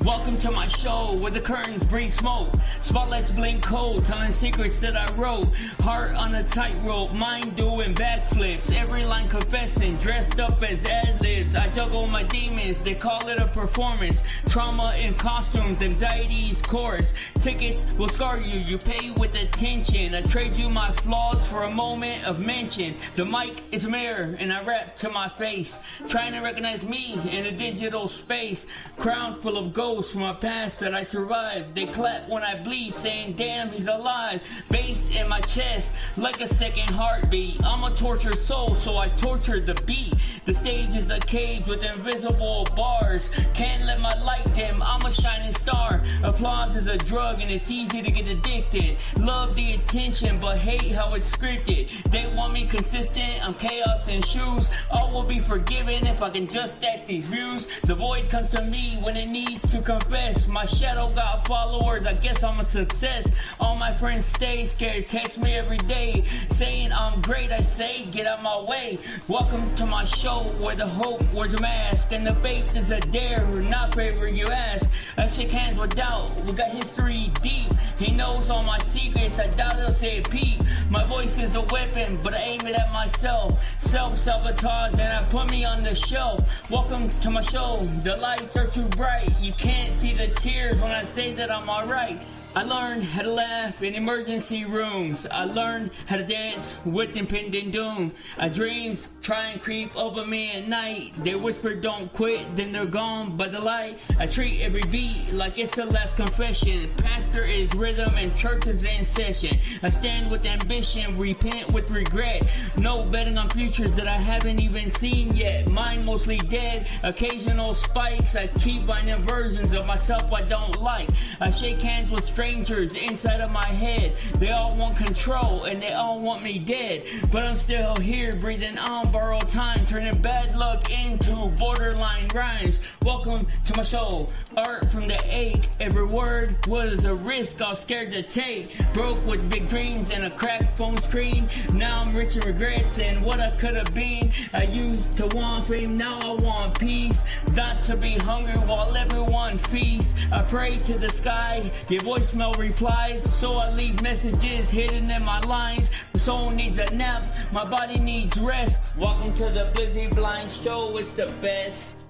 Welcome to my show where the curtains bring smoke. Spotlights blink cold, telling secrets that I wrote. Heart on a tightrope, mind doing backflips. Every line confessing, dressed up as ad-libs. I juggle my demons, they call it a performance. Trauma in costumes, anxiety's chorus. Tickets will scar you, you pay with attention. I trade you my flaws for a moment of mention. The mic is a mirror and I rap to my face. Trying to recognize me in a digital space. Crown full of gold from my past that I survived. They clap when I bleed, saying damn he's alive. Bass in my chest like a second heartbeat. I'm a tortured soul, so I torture the beat. The stage is a cage with invisible bars. Can't let my light dim, I'm a shining star. Applause is a drug and it's easy to get addicted. Love the attention but hate how it's scripted. They want me consistent, I'm chaos in shoes. All will be forgiven if I can just stack these views. The void comes to me when it needs to confess. My shadow got followers, I guess I'm a success. All my friends stay scared, text me every day saying I'm great. I say get out my way. Welcome to my show where the hope wears a mask and the bait is a dare, not favor you ask. I shake hands with doubt, we got history deep. He knows all my secrets, I doubt he'll say peep. My voice is a weapon, but I aim it at myself. Self-sabotage and I put me on the shelf. Welcome to my show, the lights are too bright. You can't see the tears when I say that I'm alright. I learned how to laugh in emergency rooms. I learned how to dance with impending doom. Dreams try and creep over me at night. They whisper don't quit, then they're gone by the light. I treat every beat like it's the last confession. Pastor is rhythm and church is in session. I stand with ambition, repent with regret. No betting on futures that I haven't even seen yet. Mine mostly dead, occasional spikes. I keep finding versions of myself I don't like. I shake hands with strangers inside of my head. They all want control and they all want me dead, but I'm still here breathing on borrowed time, turning bad luck into borderline rhymes. Welcome to my show, art from the ache. Every word was a risk I was scared to take. Broke with big dreams and a cracked phone screen. Now I'm rich in regrets and what I could have been. I used to want fame, now I want peace. Not to be hungry while everyone feasts. I pray to the sky, give voicemail replies, so I leave messages hidden in my lines. The soul needs a nap, my body needs rest. Welcome to the Blizzy Blind Show, it's the best.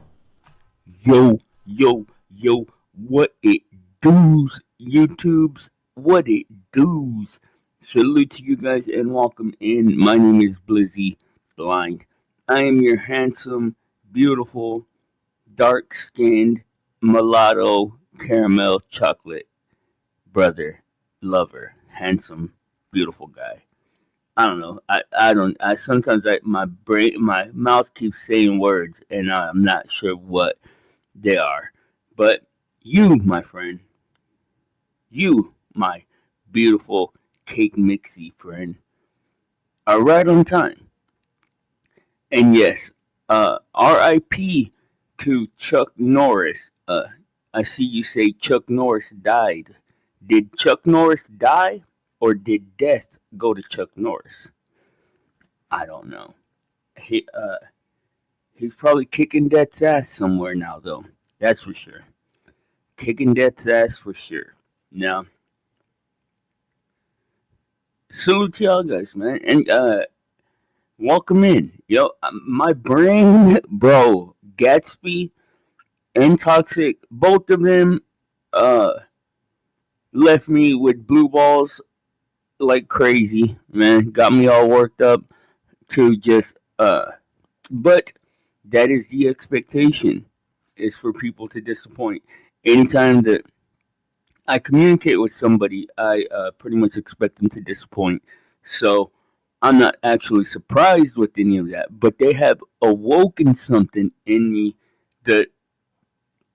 Yo, what it does, YouTubes, what it does. Salute to you guys and welcome in. My name is Blizzy Blind. I am your handsome, beautiful, dark-skinned, mulatto, caramel chocolate brother, lover, handsome, beautiful guy. I don't know. I sometimes my mouth keeps saying words and I'm not sure what they are. But you, my friend, you, my beautiful cake mixy friend, are right on time. And yes, R.I.P. to Chuck Norris. I see you say Chuck Norris died. Did Chuck Norris die, or did death go to Chuck Norris? I don't know. He's probably kicking death's ass somewhere now, though. That's for sure. Kicking death's ass for sure. Now, salute to y'all guys, man, and welcome in. Yo, my brain, bro, Gatsby and Toxic, both of them, left me with blue balls like crazy, man. Got me all worked up to just, but that is the expectation, is for people to disappoint. Anytime that I communicate with somebody, I pretty much expect them to disappoint. So I'm not actually surprised with any of that, but they have awoken something in me that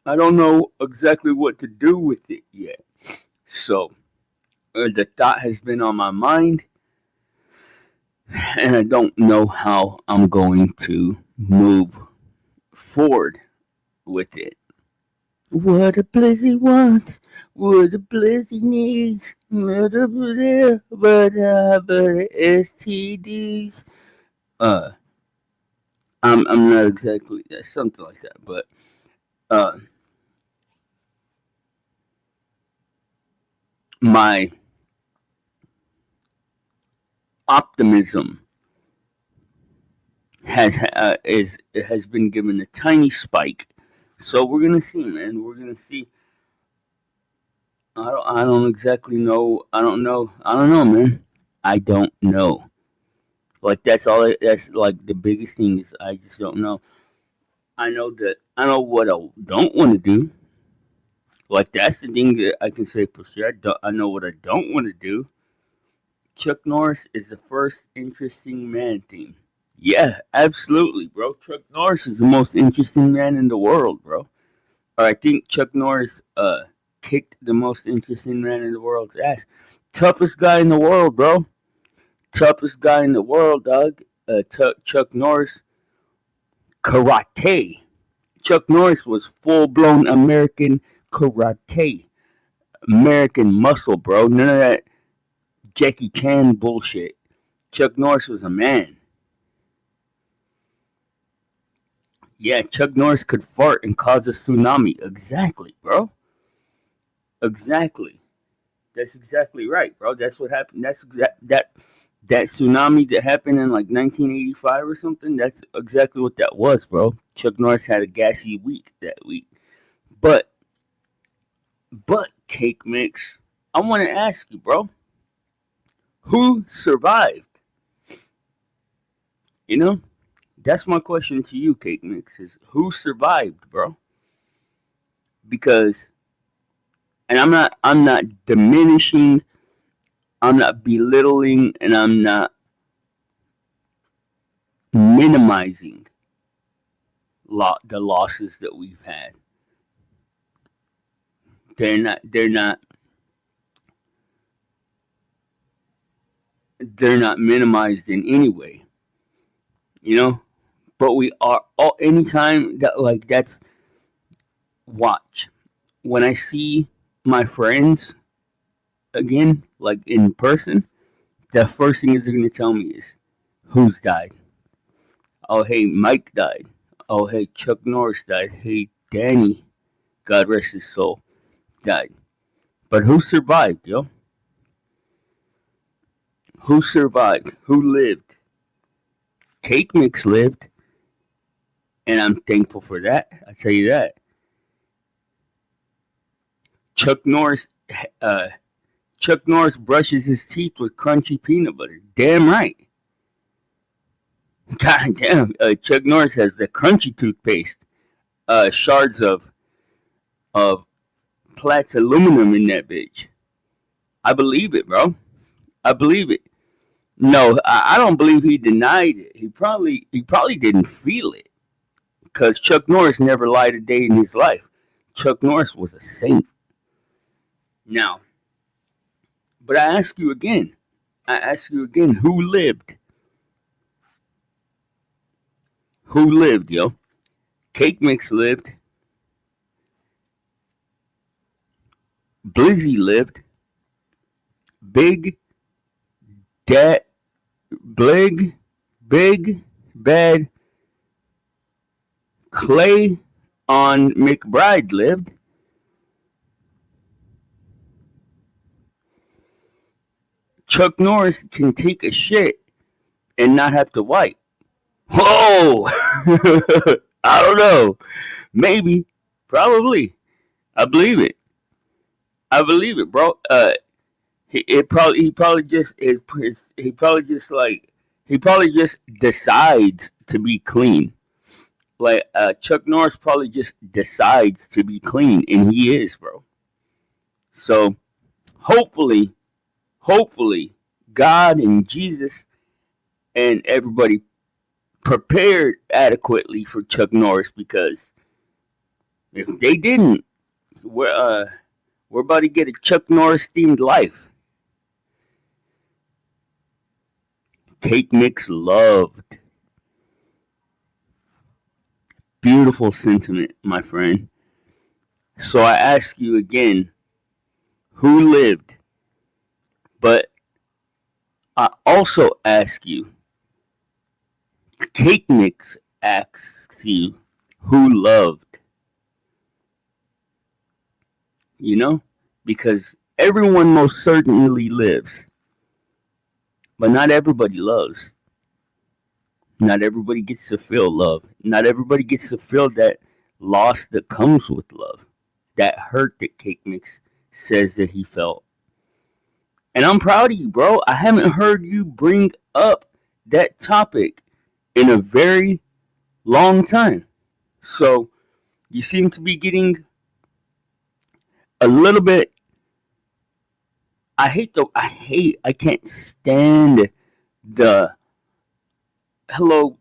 I don't know exactly what to do with it yet. So, the thought has been on my mind, and I don't know how I'm going to move forward with it. What a Blizzy wants, what a Blizzy needs, but STDs. I'm not exactly something like that, but my optimism has been given a tiny spike. So we're gonna see, man. We're gonna see. I don't exactly know. I don't know, man. I don't know. Like that's all. That's like the biggest thing is I just don't know. I know what I don't want to do. Like that's the thing that I can say for sure. I know what I don't want to do. Chuck Norris is the first interesting man thing. Yeah, absolutely, bro. Chuck Norris is the most interesting man in the world, bro. Or I think Chuck Norris kicked the most interesting man in the world's ass. Toughest guy in the world, bro. Toughest guy in the world, dog. Chuck Norris karate. Chuck Norris was full blown American karate. American muscle, bro. None of that Jackie Chan bullshit. Chuck Norris was a man. Yeah, Chuck Norris could fart and cause a tsunami. Exactly, bro. Exactly. That's exactly right, bro. That's what happened. That tsunami that happened in like 1985 or something. That's exactly what that was, bro. Chuck Norris had a gassy week that week. But Cake Mix, I want to ask you, bro. Who survived? You know, that's my question to you, Cake Mix. Is who survived, bro? Because, and I'm not diminishing, I'm not belittling, and I'm not minimizing the losses that we've had. They're not minimized in any way, you know. But we are all anytime that like that's watch when I see my friends again, like in person, the first thing is they're gonna tell me is who's died. Oh hey, Mike died. Oh hey, Chuck Norris died. Hey, Danny, God rest his soul, died. But who survived, yo? Who survived? Who lived? Cake Mix lived, and I'm thankful for that. I tell you that. Chuck Norris, uh, Chuck Norris brushes his teeth with crunchy peanut butter. Damn right. God damn, Chuck Norris has the crunchy toothpaste. Shards of Platts aluminum in that bitch. I believe it, bro. I believe it. No, I don't believe he denied it. He probably didn't feel it because Chuck Norris never lied a day in his life. Chuck Norris was a saint. Now, but I ask you again. I ask you again. Who lived? Who lived, yo? Cake Mix lived. Blizzy lived. Big Dad Big Bad Clay on McBride lived. Chuck Norris can take a shit and not have to wipe. Whoa! I don't know. Maybe. Probably. I believe it. I believe it, bro. He probably just he probably just decides to be clean. Like Chuck Norris probably just decides to be clean, and he is, bro. So hopefully, hopefully, God and Jesus and everybody prepared adequately for Chuck Norris because if they didn't, we're about to get a Chuck Norris themed life. Cake Mix loved. Beautiful sentiment, my friend. So I ask you again, who lived? But I also ask you, Cake Mix asks you, who loved? You know? Because Everyone most certainly lives, but not everybody loves. Not everybody gets to feel love. Not everybody gets to feel that loss that comes with love, that hurt that Cake Mix says that he felt. And I'm proud of you, bro. I haven't heard you bring up that topic in a very long time. So you seem to be getting a little bit. I can't stand the hello,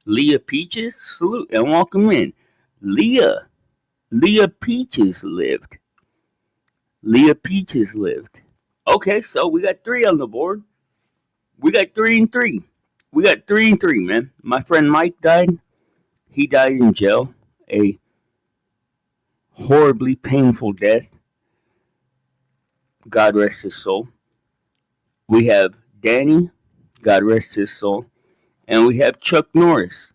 Leah Peaches. Salute and welcome in. Leah Peaches lived. Leah Peaches lived. Okay, so we got three on the board. We got 3-3. We got 3-3, man. My friend Mike died. He died in jail. A horribly painful death. God rest his soul. We have Danny. God rest his soul. And we have Chuck Norris.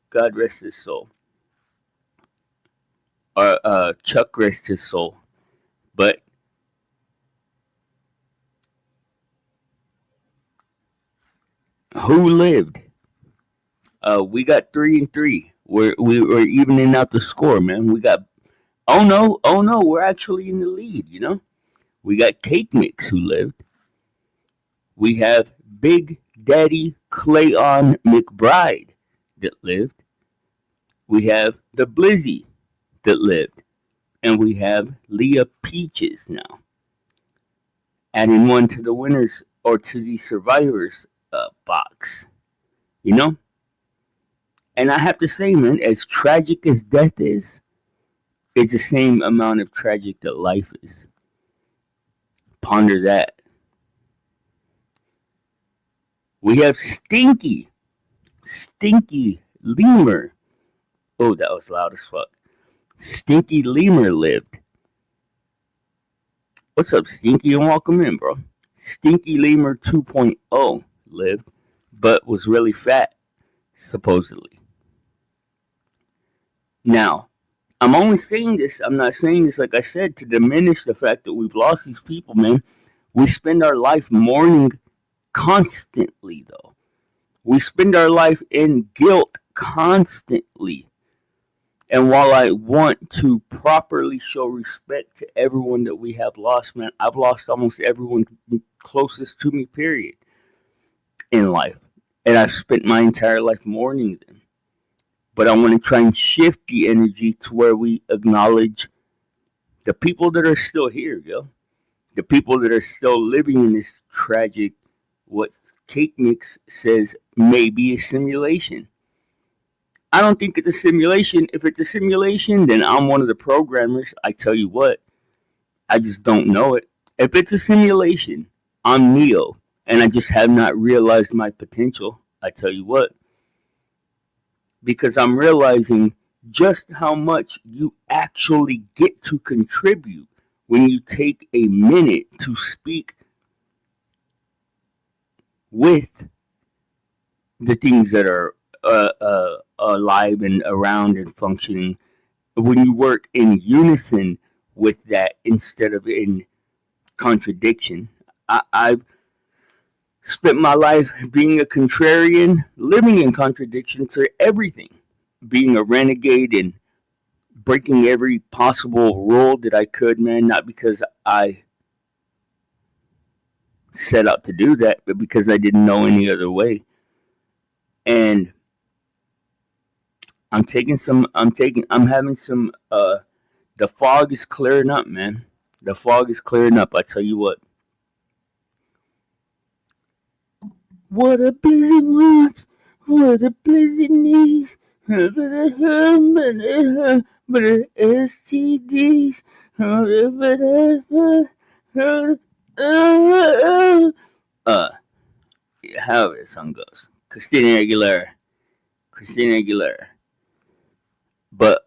God rest his soul. Chuck rest his soul. But who lived? We got 3-3. We're evening out the score, man. We got oh no, we're actually in the lead, you know? We got Cake Mix who lived. We have Big Daddy Clayton McBride that lived. We have the Blizzy that lived. And we have Leah Peaches now. Adding one to the winners or to the survivors box. You know? And I have to say, man, as tragic as death is, it's the same amount of tragic that life is. Ponder that. We have Stinky Lemur. Oh, that was loud as fuck. Stinky Lemur lived. What's up, Stinky, and welcome in, bro. Stinky Lemur 2.0 lived, but was really fat, supposedly. Now, I'm only saying this, I'm not saying this, like I said, to diminish the fact that we've lost these people, man. We spend our life mourning constantly, though. We spend our life in guilt constantly. And while I want to properly show respect to everyone that we have lost, man, I've lost almost everyone closest to me, period, in life. And I've spent my entire life mourning them. But I want to try and shift the energy to where we acknowledge the people that are still here, yo. The people that are still living in this tragic, what Cake Mix says may be a simulation. I don't think it's a simulation. If it's a simulation, then I'm one of the programmers. I tell you what, I just don't know it. If it's a simulation, I'm Neo, and I just have not realized my potential. I tell you what. Because I'm realizing just how much you actually get to contribute when you take a minute to speak with the things that are alive and around and functioning. When you work in unison with that instead of in contradiction. I've spent my life being a contrarian, living in contradiction to everything, being a renegade and breaking every possible rule that I could, man, not because I set out to do that, but because I didn't know any other way. And I'm having some, the fog is clearing up, man. The fog is clearing up, I tell you what. What a blizzard wants, what a blizzard needs, but STDs, how the song goes. Christina Aguilera. But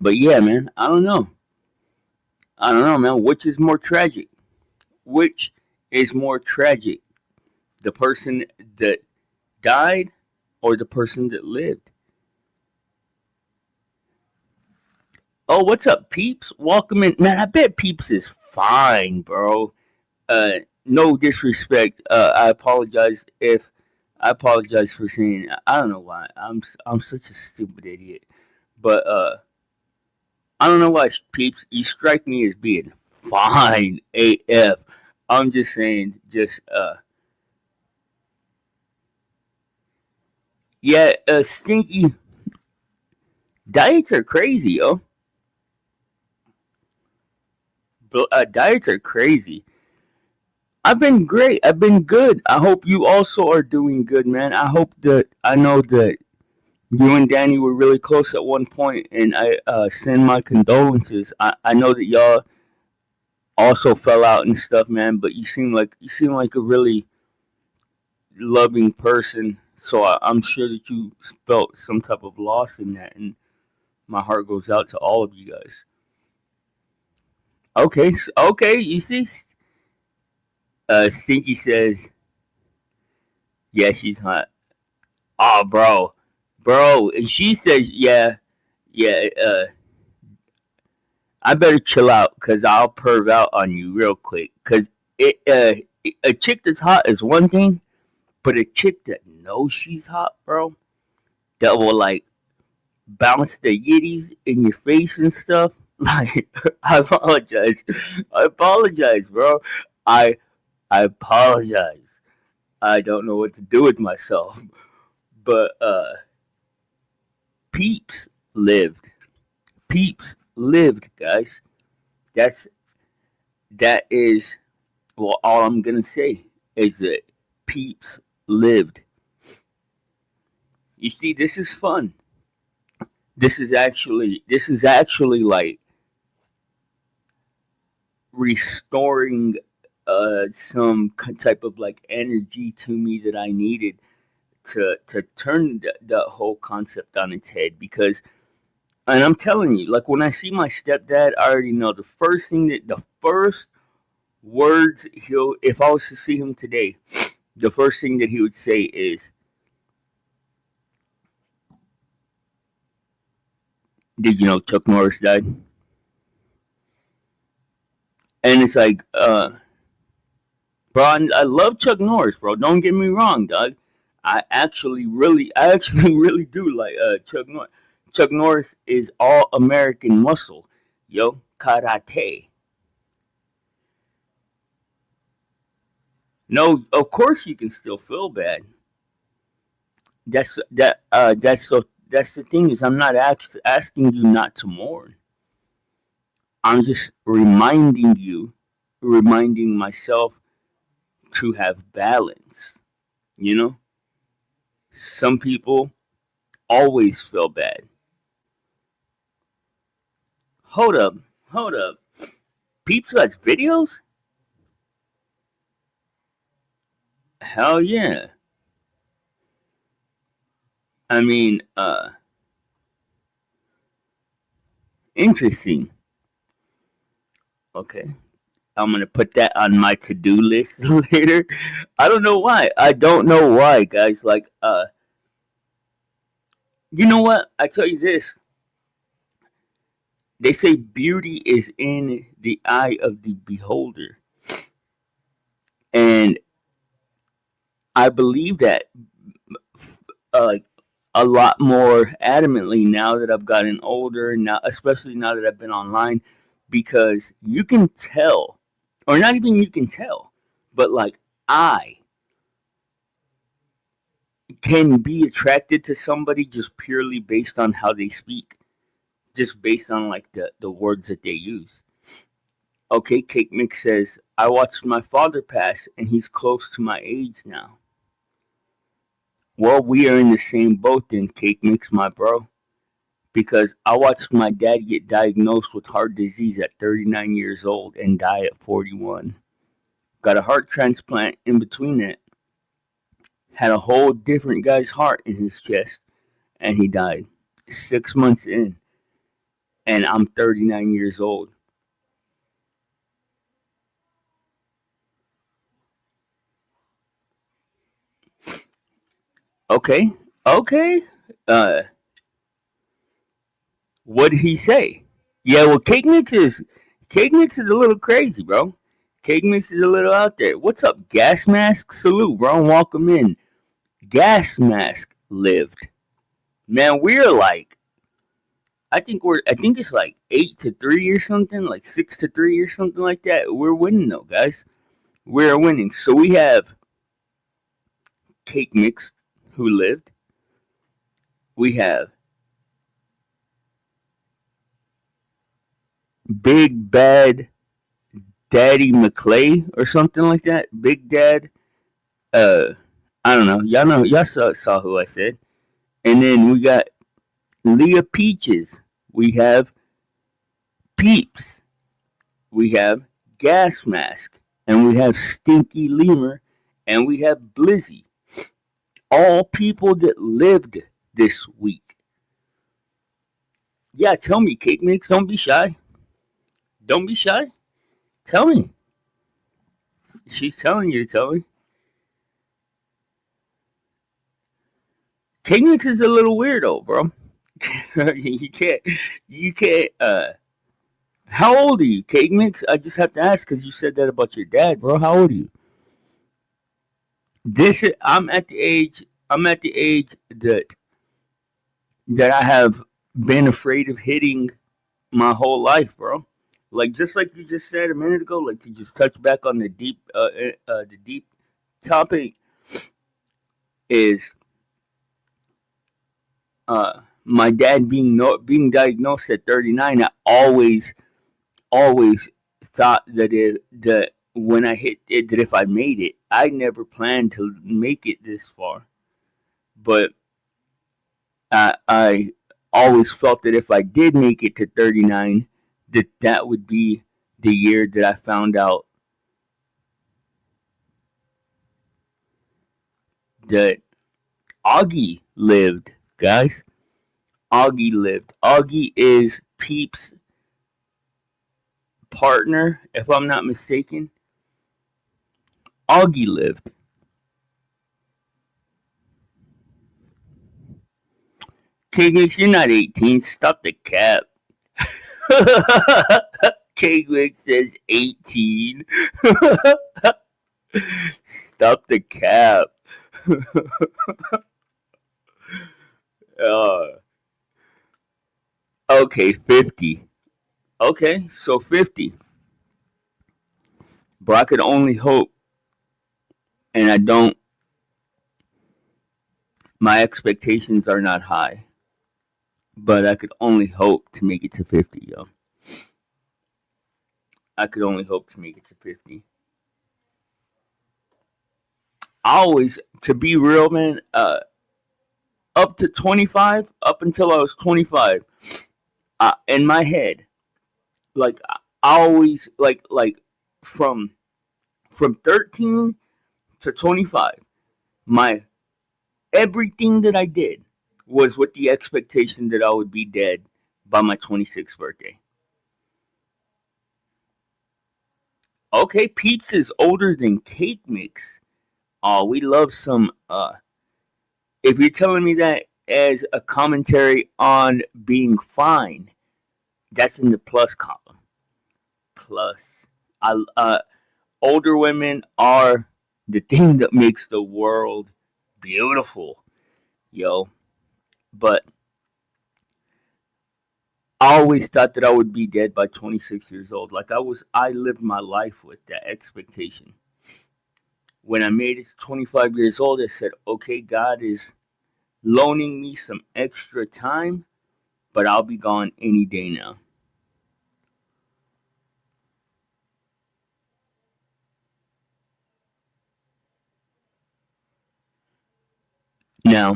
yeah, man, I don't know, man. Which is more tragic? The person that died or the person that lived? Oh, what's up, Peeps? Welcome in. Man, I bet Peeps is fine, bro. No disrespect. I apologize for saying. I don't know why. I'm such a stupid idiot. But I don't know why, Peeps. You strike me as being fine, AF. I'm just saying. Yeah. Stinky diets are crazy, yo. Diets are crazy. I've been great. I've been good. I hope you also are doing good, man. I know that you and Danny were really close at one point, and I send my condolences. I know that y'all also fell out and stuff, man. But you seem like a really loving person. So I'm sure that you felt some type of loss in that, and my heart goes out to all of you guys. Okay, okay. You see, Stinky says, "Yeah, she's hot." Oh, bro, and she says, "Yeah, yeah. I better chill out because I'll perv out on you real quick. Because a chick that's hot is one thing, but a chick that knows she's hot, bro, that will like bounce the yitties in your face and stuff. Like, I apologize, bro. I I apologize. I don't know what to do with myself, but peeps lived. Peeps lived, guys. That's that is well. All I'm gonna say is that peeps lived. You see, this is fun. This is actually like restoring some type of like energy to me that I needed to turn the whole concept on its head because and I'm telling you like when I see my stepdad I already know the first words he'll if I was to see him today the first thing that he would say is did you know Chuck Norris died? And it's like bro, I love Chuck Norris, bro. Don't get me wrong, dog. I actually really do like Chuck Norris. Chuck Norris is all American muscle, yo, karate. No, of course you can still feel bad. That's the thing is I'm not asking you not to mourn. I'm just reminding myself to have balance. You know, some people always feel bad. Hold up, hold up. Peeps got videos? Hell yeah. I mean, interesting. Okay. I'm gonna put that on my to-do list later. I don't know why. I don't know why, guys. Like, you know what? I tell you this. They say beauty is in the eye of the beholder, and I believe that like a lot more adamantly now that I've gotten older. Now, especially now that I've been online, because you can tell, or not even you can tell, but like I can be attracted to somebody just purely based on how they speak, just based on like the words that they use. Okay, Cake Mix says, I watched my father pass and he's close to my age now. Well, we are in the same boat then, Cake Mix, my bro. Because I watched my dad get diagnosed with heart disease at 39 years old and die at 41. Got a heart transplant in between that. Had a whole different guy's heart in his chest and he died 6 months in. And I'm 39 years old. Okay, okay. Uh, what did he say? Yeah, well, Cake Mix is a little crazy, bro. Cake Mix is a little out there. What's up, Gas Mask? Salute, bro. Welcome in. Gas Mask lived. Man, we're like, I think it's like 8-3 or something, like 6-3 or something like that. We're winning though, guys. We're winning. So we have Cake Mix, who lived. We have Big Bad Daddy McClay or something like that. Big Dad. Uh, I don't know. Y'all saw who I said. And then we got Leah Peaches. We have Peeps. We have Gas Mask. And we have Stinky Lemur. And we have Blizzy. All people that lived this week. Yeah, tell me, Cake Mix. Don't be shy. Don't be shy. Tell me. She's telling you to tell me. Cake Mix is a little weirdo, bro. you can't. You can't. How old are you, Cake Mix? I just have to ask because you said that about your dad, bro. How old are you? I'm at the age. I'm at the age that I have been afraid of hitting my whole life, bro. Like just like you just said a minute ago, like to just touch back on the deep topic is my dad being diagnosed at 39. I always thought that when I hit it, that if I made it, I never planned to make it this far. But I always felt that if I did make it to 39, that would be the year that I found out that Augie lived, guys. Augie lived. Augie is Peep's partner, if I'm not mistaken. Augie lived. Kigwix, you're not 18. Stop the cap. Kigwix says 18. Stop the cap. uh, okay, 50. Okay, so 50. But I could only hope, and I don't, my expectations are not high. But I could only hope to make it to 50, yo. I could only hope to make it to 50. Always, to be real, man, up to 25, up until I was 25, in my head, like, I always, from, from 13 to 25, my, everything that I did was with the expectation that I would be dead by my 26th birthday. Okay, Peeps is older than Cake Mix. Oh, we love some. If you're telling me that as a commentary on being fine, that's in the plus column. Plus, older women are the thing that makes the world beautiful, yo. But I always thought that I would be dead by 26 years old. I lived my life with that expectation. When I made it to 25 years old, I said, okay, God is loaning me some extra time, but I'll be gone any day now. Now,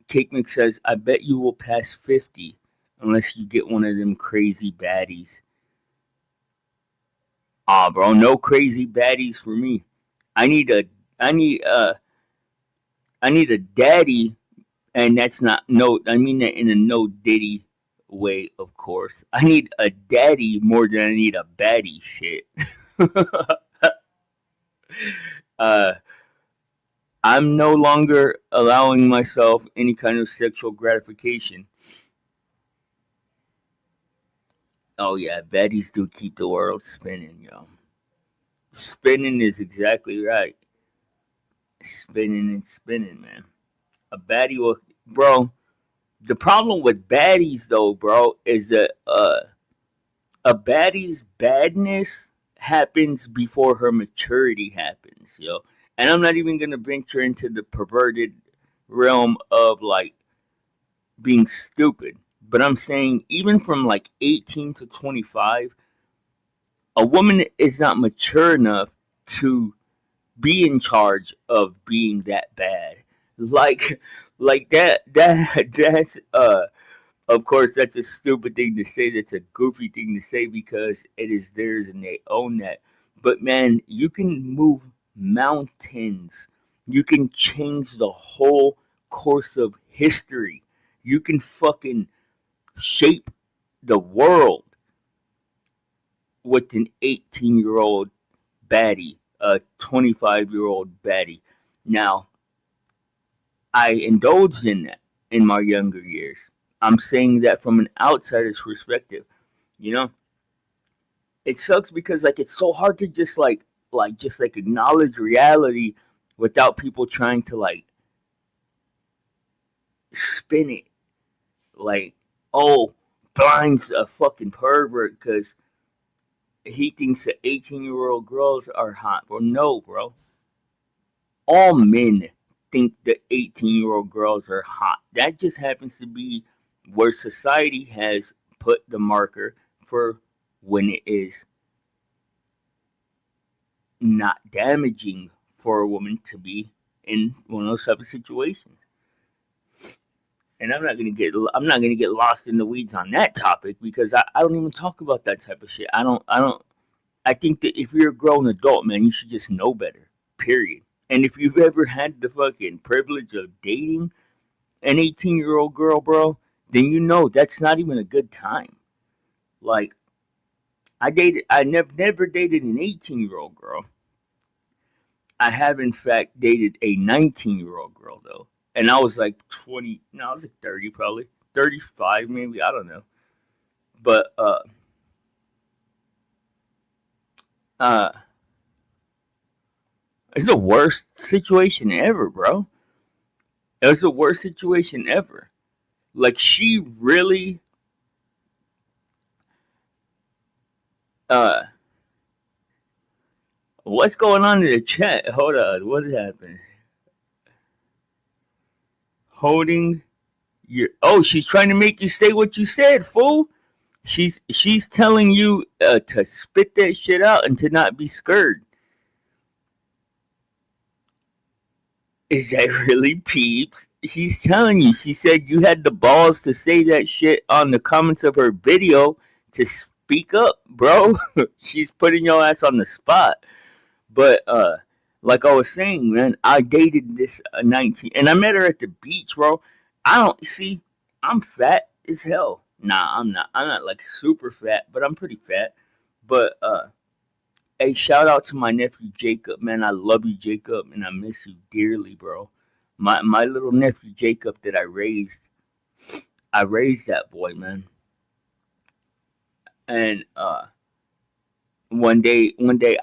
Cake Mix says, I bet you will pass 50 unless you get one of them crazy baddies. Ah, bro, no crazy baddies for me. I need a, I need I need a daddy, and that's not no. I mean that in a no diddy way, of course. I need a daddy more than I need a baddie. Shit. uh, I'm no longer allowing myself any kind of sexual gratification Oh yeah, baddies do keep the world spinning, yo. Spinning is exactly right. Spinning and spinning, man. A baddie will, bro. The problem with baddies, though, bro, is that a baddie's badness happens before her maturity happens, yo. And I'm not even gonna venture into the perverted realm of like being stupid, but I'm saying even from like 18 to 25, a woman is not mature enough to be in charge of being that bad. Like, like that's of course, that's a stupid thing to say. That's a goofy thing to say because it is theirs and they own that. But man, you can move mountains. You can change the whole course of history. You can fucking shape the world with an 18-year-old baddie, a 25-year-old baddie. Now, I indulged in that in my younger years. I'm saying that from an outsider's perspective. You know, it sucks because like it's so hard to just like acknowledge reality without people trying to like spin it like, oh, Blind's a fucking pervert because he thinks that 18-year-old girls are hot. Well, no, bro. All men think that 18-year-old girls are hot. That just happens to be where society has put the marker for when it is not damaging for a woman to be in one of those type of situations. And I'm not gonna get lost in the weeds on that topic because I don't even talk about that type of shit. I think that if you're a grown adult, man, you should just know better. Period. And if you've ever had the fucking privilege of dating an 18-year-old girl, bro, then you know that's not even a good time. Like I never dated an 18-year-old girl. I have in fact dated a 19-year-old girl though. And I was like 20, no, I was like 30 probably. 35 maybe, I don't know. But uh it's the worst situation ever, bro. It was the worst situation ever. Like she really uh what's going on in the chat? Hold on, what happened? Holding your oh, she's trying to make you say what you said, fool. She's telling you to spit that shit out and to not be scared. Is that really peeps? She's telling you. She said you had the balls to say that shit on the comments of her video to speak up, bro. She's putting your ass on the spot. But like I was saying, man, I dated this 19, and I met her at the beach, bro. I don't see. I'm fat as hell. Nah, I'm not. I'm not like super fat, but I'm pretty fat. But hey, shout out to my nephew Jacob, man. I love you, Jacob, and I miss you dearly, bro. My little nephew Jacob that I raised that boy, man. And one day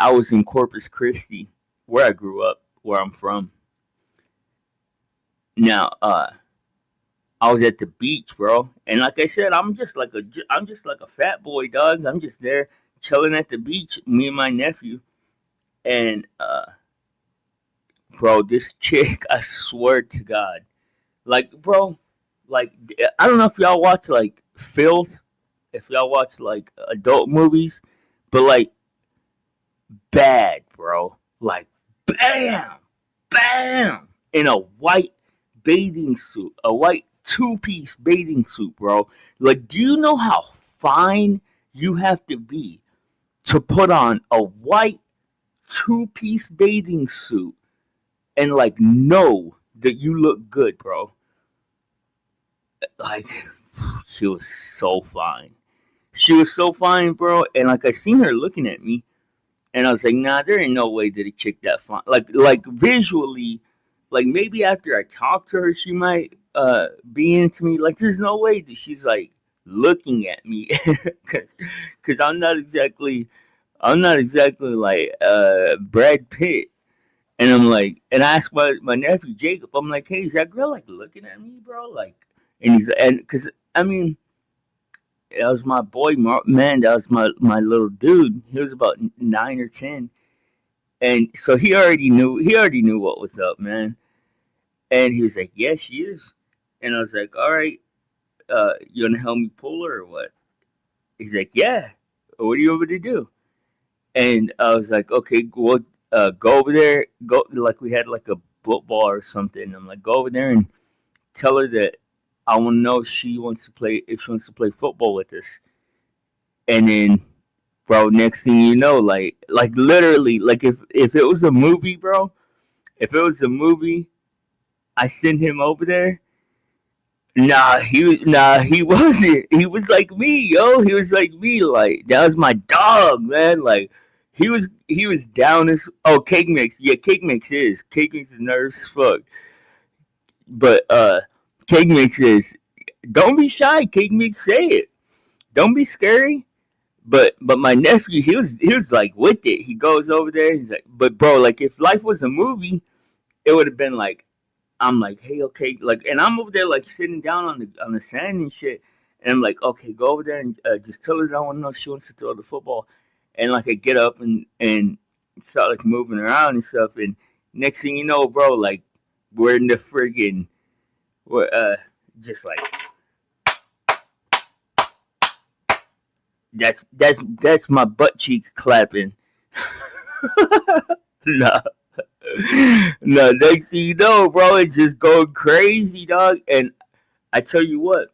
I was in Corpus Christi, where I grew up, where I'm from. Now, I was at the beach, bro, and like I said, I'm just like a fat boy, dog. I'm just there chilling at the beach, me and my nephew, and bro, this chick, I swear to God, like, bro, like, I don't know if y'all watch like filth, if y'all watch like adult movies, but like bad, bro, like bam, bam, in a white bathing suit, a white two-piece bathing suit, bro. Like, do you know how fine you have to be to put on a white two-piece bathing suit and like know that you look good, bro? Like, she was so fine. She was so fine, bro. And like I seen her looking at me, and I was like, nah, there ain't no way that a chick that fine. Like visually, like maybe after I talk to her, she might be into me. Like, there's no way that she's like looking at me, because I'm not exactly like Brad Pitt. And I'm like, and I asked my nephew Jacob, I'm like, hey, is that girl like looking at me, bro? Like, and because I mean, that was my boy, man. That was my little dude. He was about 9 or 10, and so he already knew. He already knew what was up, man. And he was like, yeah, she is. And I was like, all right, you gonna help me pull her or what? He's like, yeah. What do you want me to do? And I was like, okay, well, go over there. Go like we had like a football or something. I'm like, go over there and tell her that I want to know if she wants to play football with us. And then, bro, next thing you know, like literally, like if it was a movie, bro, if it was a movie, I sent him over there. He wasn't. He was like me, yo. He was like me. Like that was my dog, man. Like he was down as cake mix. Yeah, cake mix is nervous as fuck. But cake mix is don't be shy. Cake mix, say it. Don't be scary. But my nephew, he was like with it. He goes over there. He's like, but bro, like if life was a movie, it would have been like I'm like, hey, okay, like, and I'm over there like sitting down on the sand and shit, and I'm like, okay, go over there and just tell her that I want to know if she wants to throw the football, and like I get up and start like moving around and stuff, and next thing you know, bro, like we're in the friggin' we're just like that's my butt cheeks clapping. Nah. No, next thing you know, bro, it's just going crazy, dog. And I tell you what,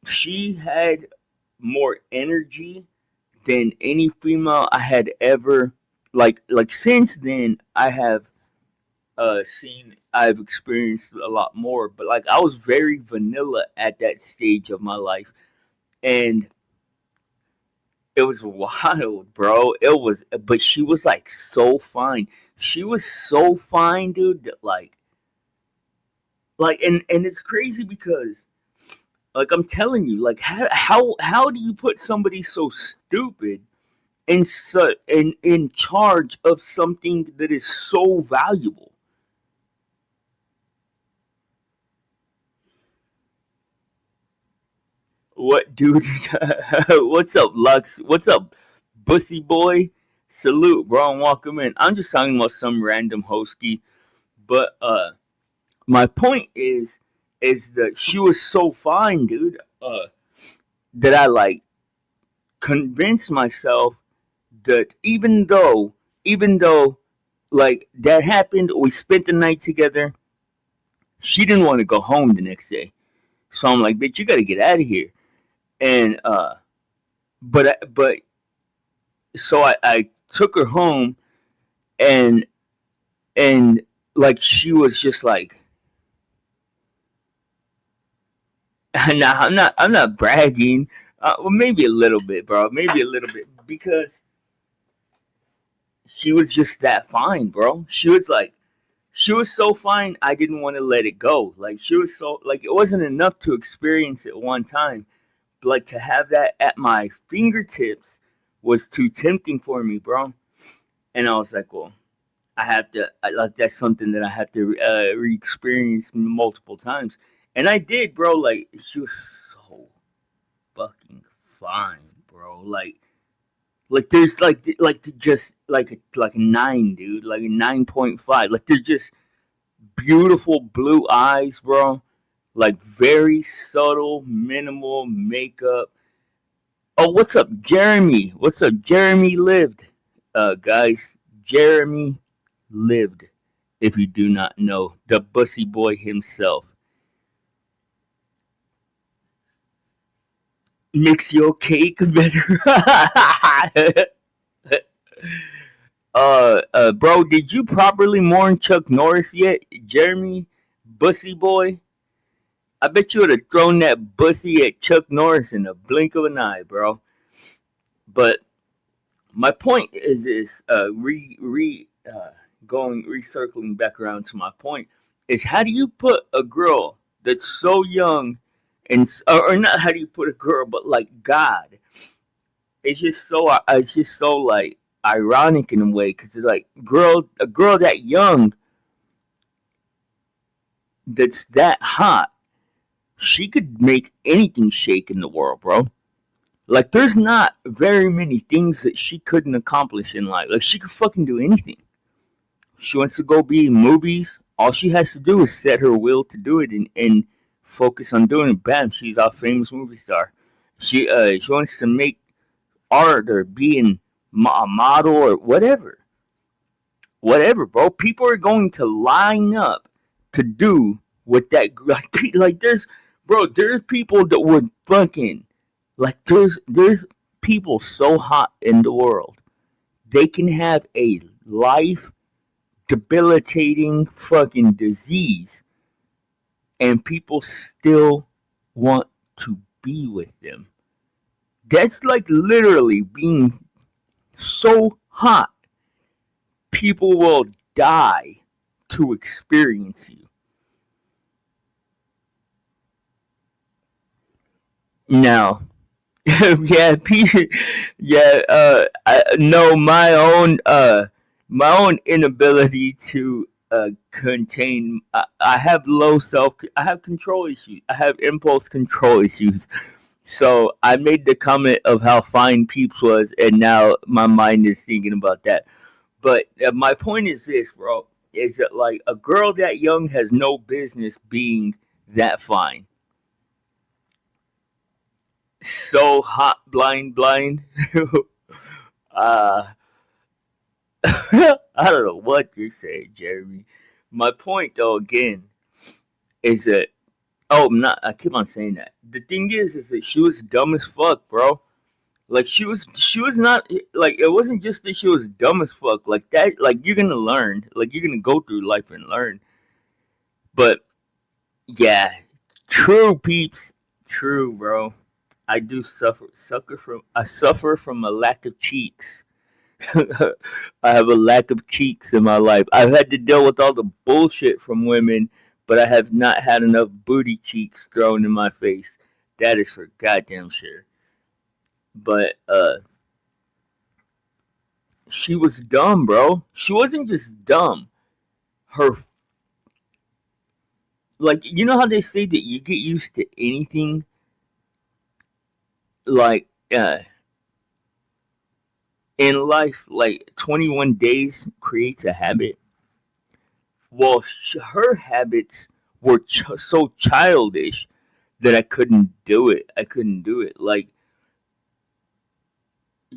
she had more energy than any female I had ever like since then I have I've experienced a lot more, but like I was very vanilla at that stage of my life, and it was wild, bro. It was, but she was like so fine. She was so fine, dude. That and it's crazy because like I'm telling you, like how do you put somebody so stupid in charge of something that is so valuable? What, dude? What's up, Lux? What's up, Bussy boy? Salute, bro, and welcome in. I'm just talking about some random hosky, but my point is that she was so fine, dude. That I like convinced myself that even though like that happened, we spent the night together. She didn't want to go home the next day, so I'm like, bitch, you got to get out of here. And but so I took her home, and and like she was just like, nah, I'm not bragging. Well, maybe a little bit, bro. Maybe a little bit because she was just that fine, bro. She was so fine. I didn't want to let it go. Like she was so like it wasn't enough to experience it one time. But like to have that at my fingertips was too tempting for me, bro. And I was like, well, I have to. Like that's something that I have to re-experience multiple times. And I did, bro. Like she was so fucking fine, bro. Like there's just like a 9, dude, like a 9.5. Like there's just beautiful blue eyes, bro. Like very subtle, minimal makeup. Oh, what's up, Jeremy? What's up, Jeremy lived? Guys, Jeremy lived. If you do not know, the bussy boy himself. Mix your cake better. Bro, did you properly mourn Chuck Norris yet, Jeremy? Bussy boy? I bet you would have thrown that bussy at Chuck Norris in a blink of an eye, bro. But my point is going recircling back around to my point is how do you put a girl that's so young and or not how do you put a girl, but like God. It's just so like ironic in a way because it's like a girl that young, that's that hot, she could make anything shake in the world, bro. Like there's not very many things that she couldn't accomplish in life. Like she could fucking do anything. She wants to go be in movies. All she has to do is set her will to do it and focus on doing it. Bam, she's a famous movie star. She wants to make art or be in a model or whatever. Whatever, bro. People are going to line up to do what that like there's people that would fucking like there's people so hot in the world. They can have a life debilitating fucking disease and people still want to be with them. That's like literally being so hot. People will die to experience you. Now, yeah, yeah. I know my own inability to contain. I have low self. I have control issues. I have impulse control issues. So I made the comment of how fine Peeps was, and now my mind is thinking about that. But my point is this, bro: is that like a girl that young has no business being that fine, so hot, blind. uh, I don't know what you're saying, Jeremy. My point, though, again, is that I'm not. I keep on saying that. The thing is that she was dumb as fuck, bro. Like she was not like it wasn't just that she was dumb as fuck. Like that, like you're gonna learn. Like you're gonna go through life and learn. But yeah, true peeps, true, bro. I suffer from a lack of cheeks. I have a lack of cheeks in my life. I've had to deal with all the bullshit from women, but I have not had enough booty cheeks thrown in my face. That is for goddamn sure. But she was dumb, bro. She wasn't just dumb. Her like you know how they say that you get used to anything like in life like 21 days creates a habit. Well, her habits were so childish that I couldn't do it. I couldn't do it. Like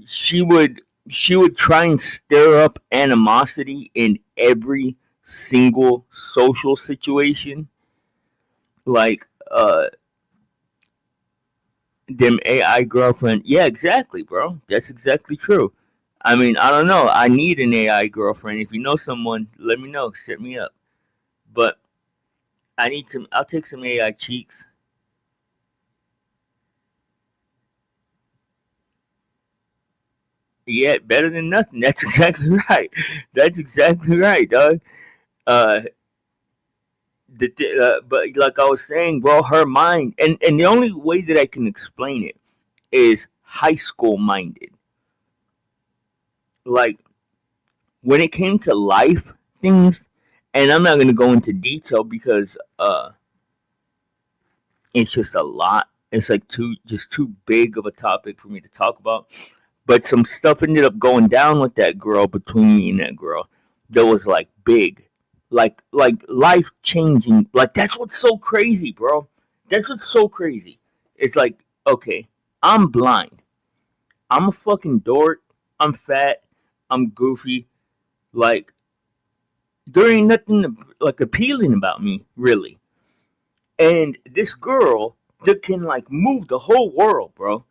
she would she would try and stir up animosity in every single social situation. Like them AI girlfriend. Yeah, exactly, bro. That's exactly true. I mean, I don't know. I need an AI girlfriend. If you know someone, let me know. Set me up. But I need some. I'll take some AI cheeks. Yeah, better than nothing. That's exactly right. That's exactly right, dog. Uh, but like I was saying, bro, her mind, and the only way that I can explain it is high school minded. Like when it came to life things, and I'm not gonna go into detail because it's just a lot. It's like too big of a topic for me to talk about. But some stuff ended up going down with that girl between me and that girl that was like big. Like life changing. Like that's what's so crazy, bro. That's what's so crazy. It's like, okay, I'm blind. I'm a fucking dork. I'm fat. I'm goofy. Like there ain't nothing like appealing about me, really. And this girl that can like move the whole world, bro.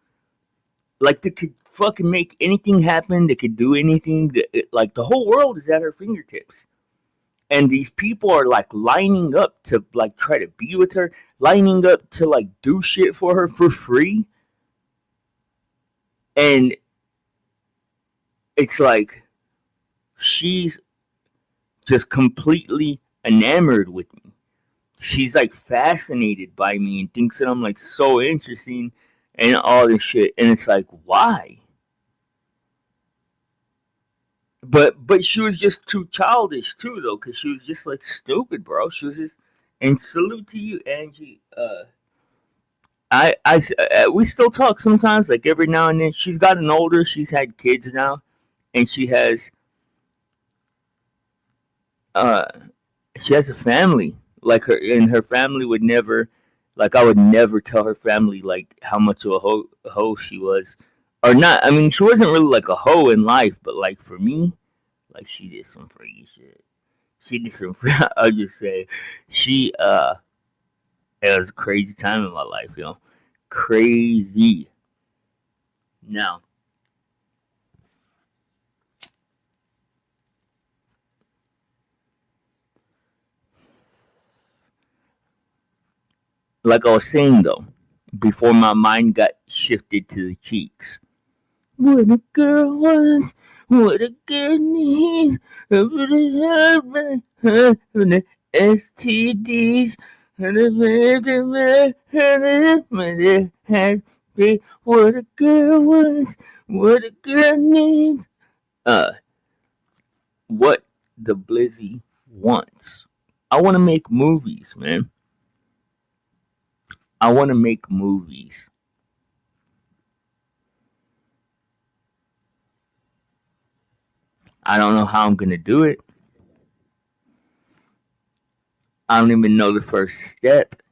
Like they could fucking make anything happen. They could do anything. Like the whole world is at her fingertips. And these people are like lining up to like try to be with her, lining up to like do shit for her for free. And it's like she's just completely enamored with me. she's like fascinated by me and thinks that I'm like so interesting and all this shit. And it's like, why? But she was just too childish too, though, because she was just like stupid, bro. She was just. And salute to you, Angie. We still talk sometimes, like every now and then. She's gotten older. She's had kids now, and uh, she has a family. Like and her family would never, like I would never tell her family like how much of a hoe she was, or not. I mean, she wasn't really like a hoe in life, but like for me, like she did some freaky shit. She did some. I'll just say, she it was a crazy time in my life, crazy. Now, like I was saying though, before my mind got shifted to the cheeks. What a girl wants, what a girl needs, STDs, what a girl wants, what a girl needs. Uh, what the Blizzy wants. I want to make movies, man. I want to make movies. I don't know how I'm going to do it. I don't even know the first step.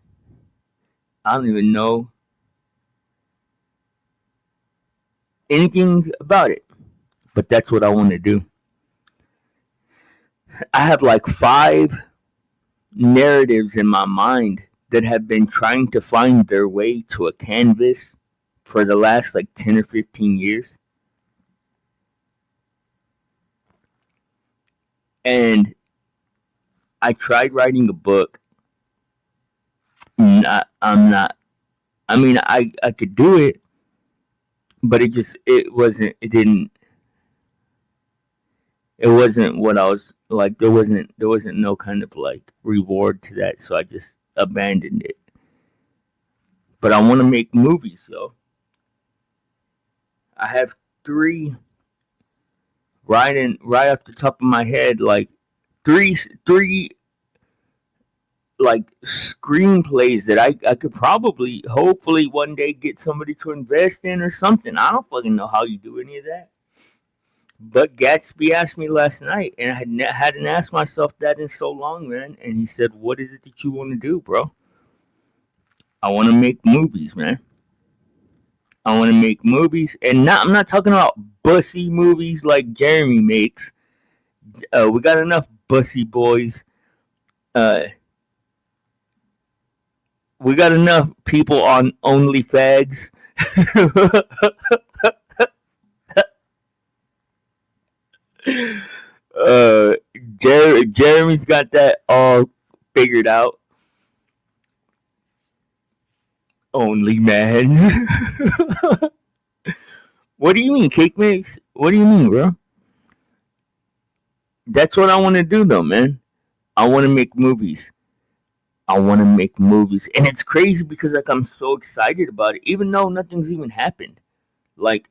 I don't even know anything about it. But that's what I want to do. I have like 5 narratives in my mind that have been trying to find their way to a canvas for the last like 10 or 15 years. And I tried writing a book. I'm not. I mean, I could do it, but it wasn't what I was like. There wasn't no kind of like reward to that, so I just abandoned it. But I want to make movies, so I have 3 right off the top of my head, like three like screenplays that I could probably hopefully one day get somebody to invest in or something. I don't fucking know how you do any of that. But Gatsby asked me last night, and I hadn't asked myself that in so long, man. And he said, "What is it that you want to do, bro?" I want to make movies, man. I want to make movies, and I'm not talking about bussy movies like Jeremy makes. We got enough bussy boys. Uh, we got enough people on OnlyFags. uh, Jeremy's got that all figured out. Only mans. What do you mean, cake mix? What do you mean, bro? That's what I want to do, though, man. I want to make movies. I want to make movies, and it's crazy because like I'm so excited about it, even though nothing's even happened. Like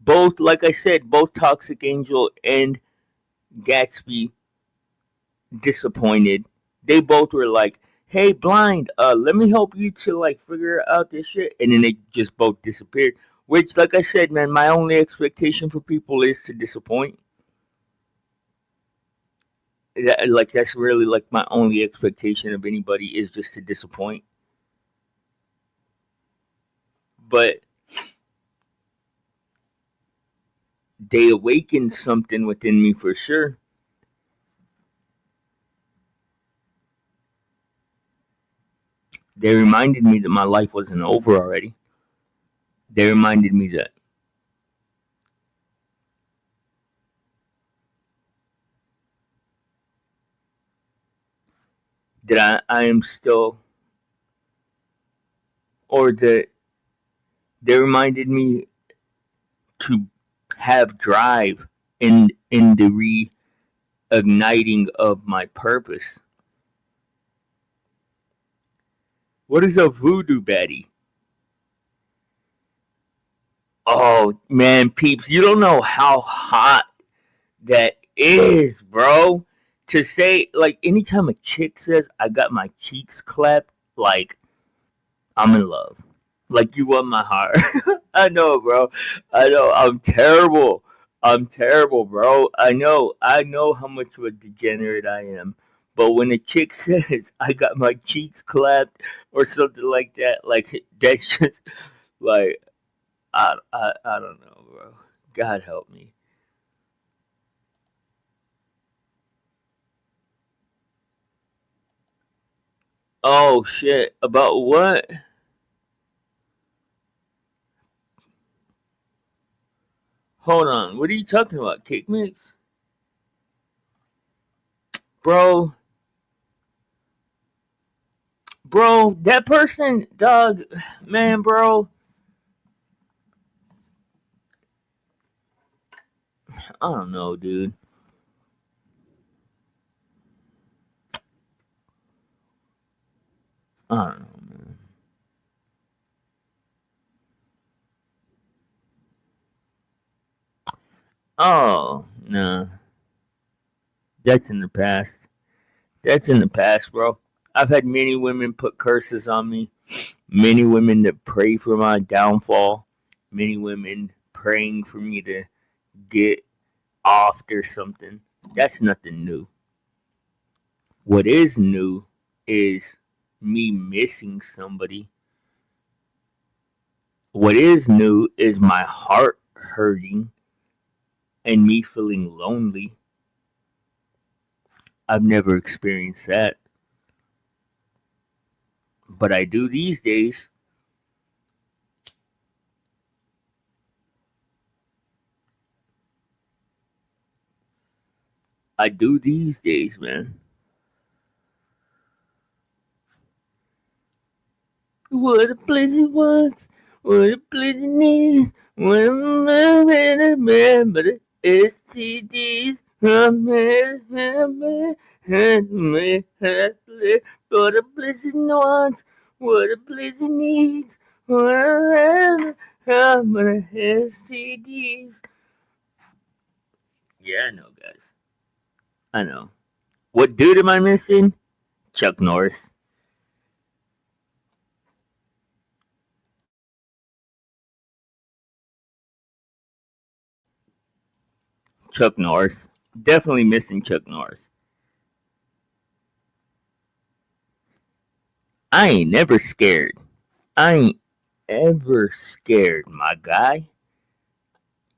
both, like I said, both Toxic Angel and Gatsby disappointed. They both were like, "Hey, blind, let me help you to like figure out this shit," and then they just both disappeared. Which, like I said, man, my only expectation for people is to disappoint. Like that's really like my only expectation of anybody is just to disappoint. But they awakened something within me for sure. They reminded me that my life wasn't over already. They reminded me that I am still, or that they reminded me to have drive in the reigniting of my purpose. What is a voodoo baddie? Oh man, peeps, you don't know how hot that is, bro. To say like anytime a chick says I got my cheeks clapped, like I'm in love. Like you won my heart. I know, bro. I know. I'm terrible. I'm terrible, bro. I know how much of a degenerate I am. But when a chick says I got my cheeks clapped or something like that, like that's just like I don't know, bro. God help me. Oh shit. About what? Hold on. What are you talking about? Cake mix? Bro, bro, that person, dog, man, bro. I don't know, dude. I don't know, man. Oh, no. That's in the past. That's in the past, bro. I've had many women put curses on me. Many women that pray for my downfall. Many women praying for me to get off or something. That's nothing new. What is new is me missing somebody. What is new is my heart hurting and me feeling lonely. I've never experienced that, but I do these days. I do these days, man. What a pleasant was, what a pleasant is, what a man, but STDs, what a pleasant wants, what a pleasant needs, what a STDs. Yeah, I know, guys. I know. What dude am I missing? Chuck Norris. Chuck Norris. Definitely missing Chuck Norris. I ain't never scared. I ain't ever scared, my guy.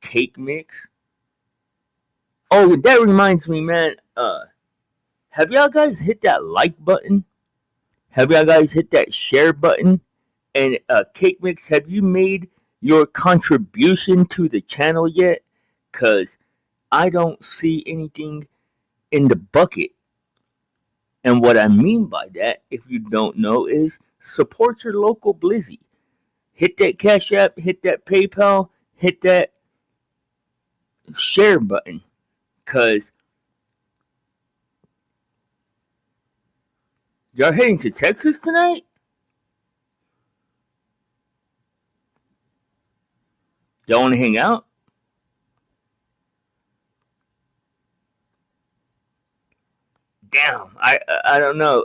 Cake mix. Oh, that reminds me, man. Have y'all guys hit that like button? Have y'all guys hit that share button? And Cake mix, have you made your contribution to the channel yet? Cause I don't see anything in the bucket. And what I mean by that, if you don't know, is support your local Blizzy. Hit that Cash App, hit that PayPal, hit that share button. Cause y'all heading to Texas tonight? Y'all want to hang out? Damn, I don't know.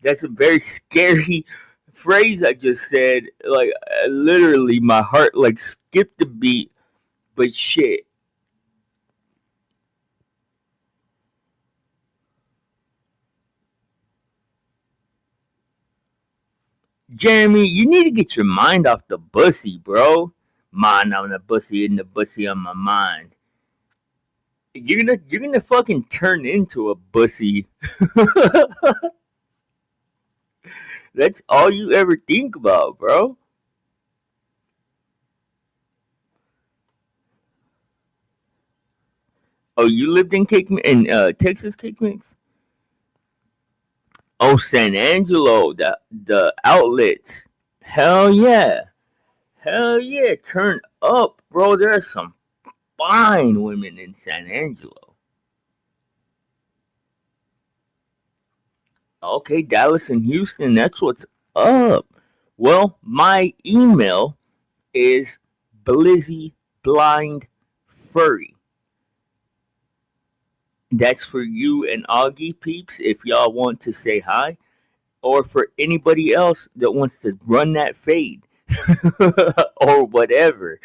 That's a very scary phrase I just said. Like literally, my heart like skipped a beat. But shit, Jeremy, you need to get your mind off the bussy, bro. Mind on the bussy and the bussy on my mind. You're gonna fucking turn into a bussy. That's all you ever think about, bro. Oh, you lived in Texas Cake Mix? Oh, San Angelo, the outlets. Hell yeah. Hell yeah. Turn up, bro. There's some fine women in San Angelo. Okay, Dallas and Houston, that's what's up. Well, my email is Blizzy Blind Furry. That's for you and Augie peeps if y'all want to say hi, or for anybody else that wants to run that fade or whatever.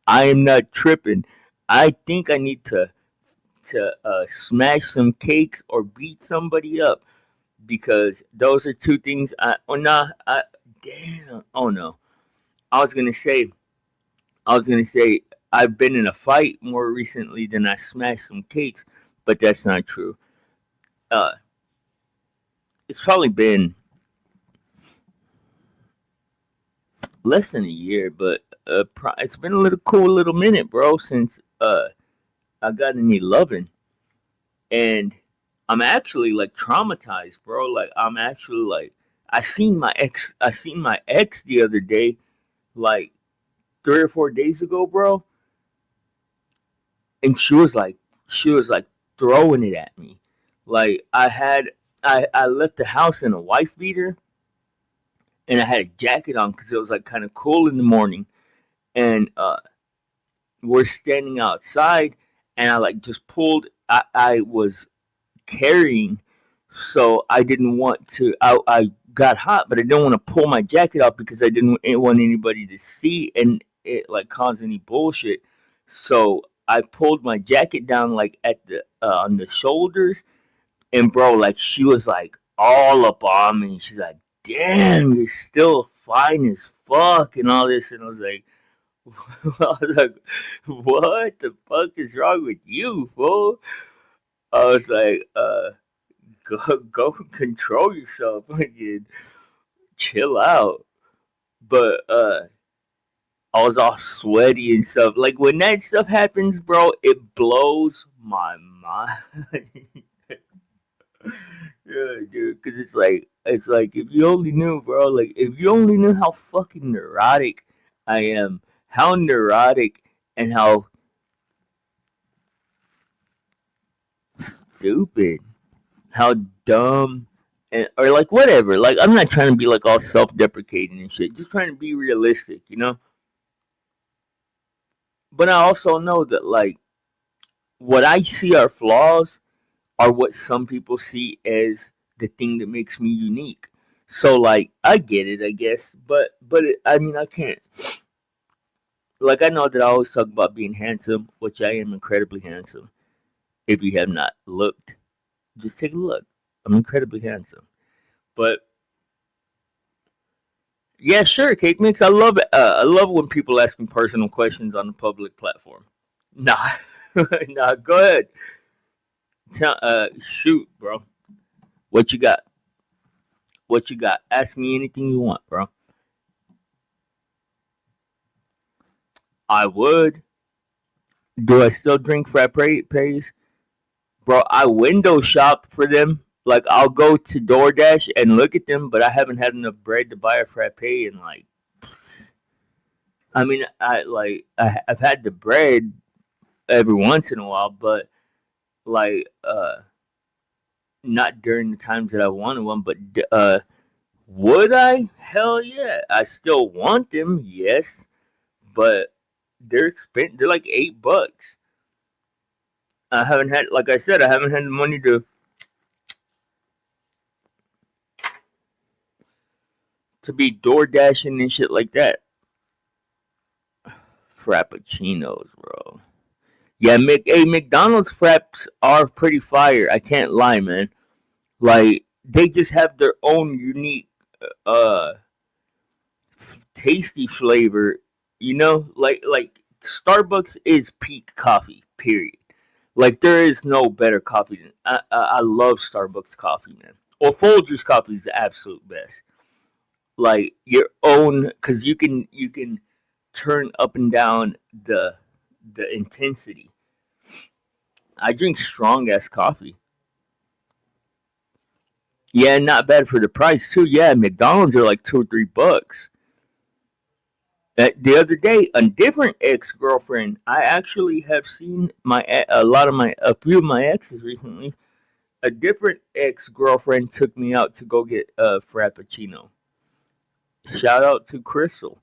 I am not tripping. I think I need to smash some cakes or beat somebody up because those are two things. Damn. Oh no. I was gonna say. I was gonna say I've been in a fight more recently than I smashed some cakes, but that's not true. Uh, it's probably been less than a year, but it's been a little cool little minute, bro, since I got any loving, and I'm actually like traumatized, bro. Like I'm actually like I seen my ex the other day, like 3 or 4 days ago, bro, and she was like throwing it at me. Like I left the house in a wife beater and I had a jacket on because it was like kind of cool in the morning, and we're standing outside, and I like just pulled. I was carrying, so I didn't want to. I got hot, but I didn't want to pull my jacket off because I didn't want anybody to see and it like cause any bullshit. So I pulled my jacket down like at the on the shoulders, and bro, like she was like all up on me. She's like, "Damn, you're still fine as fuck," and all this, and I was like. I was like, what the fuck is wrong with you, fool? I was like, go control yourself, fucking chill out. But I was all sweaty and stuff. Like when that stuff happens, bro, it blows my mind. Yeah, dude, because it's like if you only knew, bro. Like if you only knew how fucking neurotic I am, how neurotic and how stupid, how dumb, and or like whatever. Like I'm not trying to be like all self-deprecating and shit. Just trying to be realistic, you know. But I also know that like what I see are flaws are what some people see as the thing that makes me unique. So like I get it, I guess, but I mean I can't. Like I know that I always talk about being handsome, which I am incredibly handsome. If you have not looked, just take a look. I'm incredibly handsome. But yeah, sure, cake mix. I love it. I love when people ask me personal questions on a public platform. Nah, nah. Go ahead. Shoot, bro. What you got? What you got? Ask me anything you want, bro. I would. Do I still drink pays? Bro, I window shop for them. Like I'll go to DoorDash and look at them, but I haven't had enough bread to buy a frappe in like. I mean, I've had the bread every once in a while, but like not during the times that I wanted one. But would I? Hell yeah! I still want them, yes, but they're like $8. I haven't had, like I said, I haven't had the money to be door dashing and shit like that. Frappuccinos, bro. Yeah, McDonald's fraps are pretty fire. I can't lie, man. Like they just have their own unique, uh, tasty flavor. You know, like Starbucks is peak coffee. Period. Like there is no better coffee than I love Starbucks coffee, man. Or Folgers coffee is the absolute best. Like your own, because you can turn up and down the intensity. I drink strong ass coffee. Yeah, not bad for the price too. Yeah, McDonald's are like $2 or $3. The other day, a different ex girlfriend. I actually have seen a few of my exes recently, a different ex-girlfriend took me out to go get a frappuccino. Shout out to Crystal.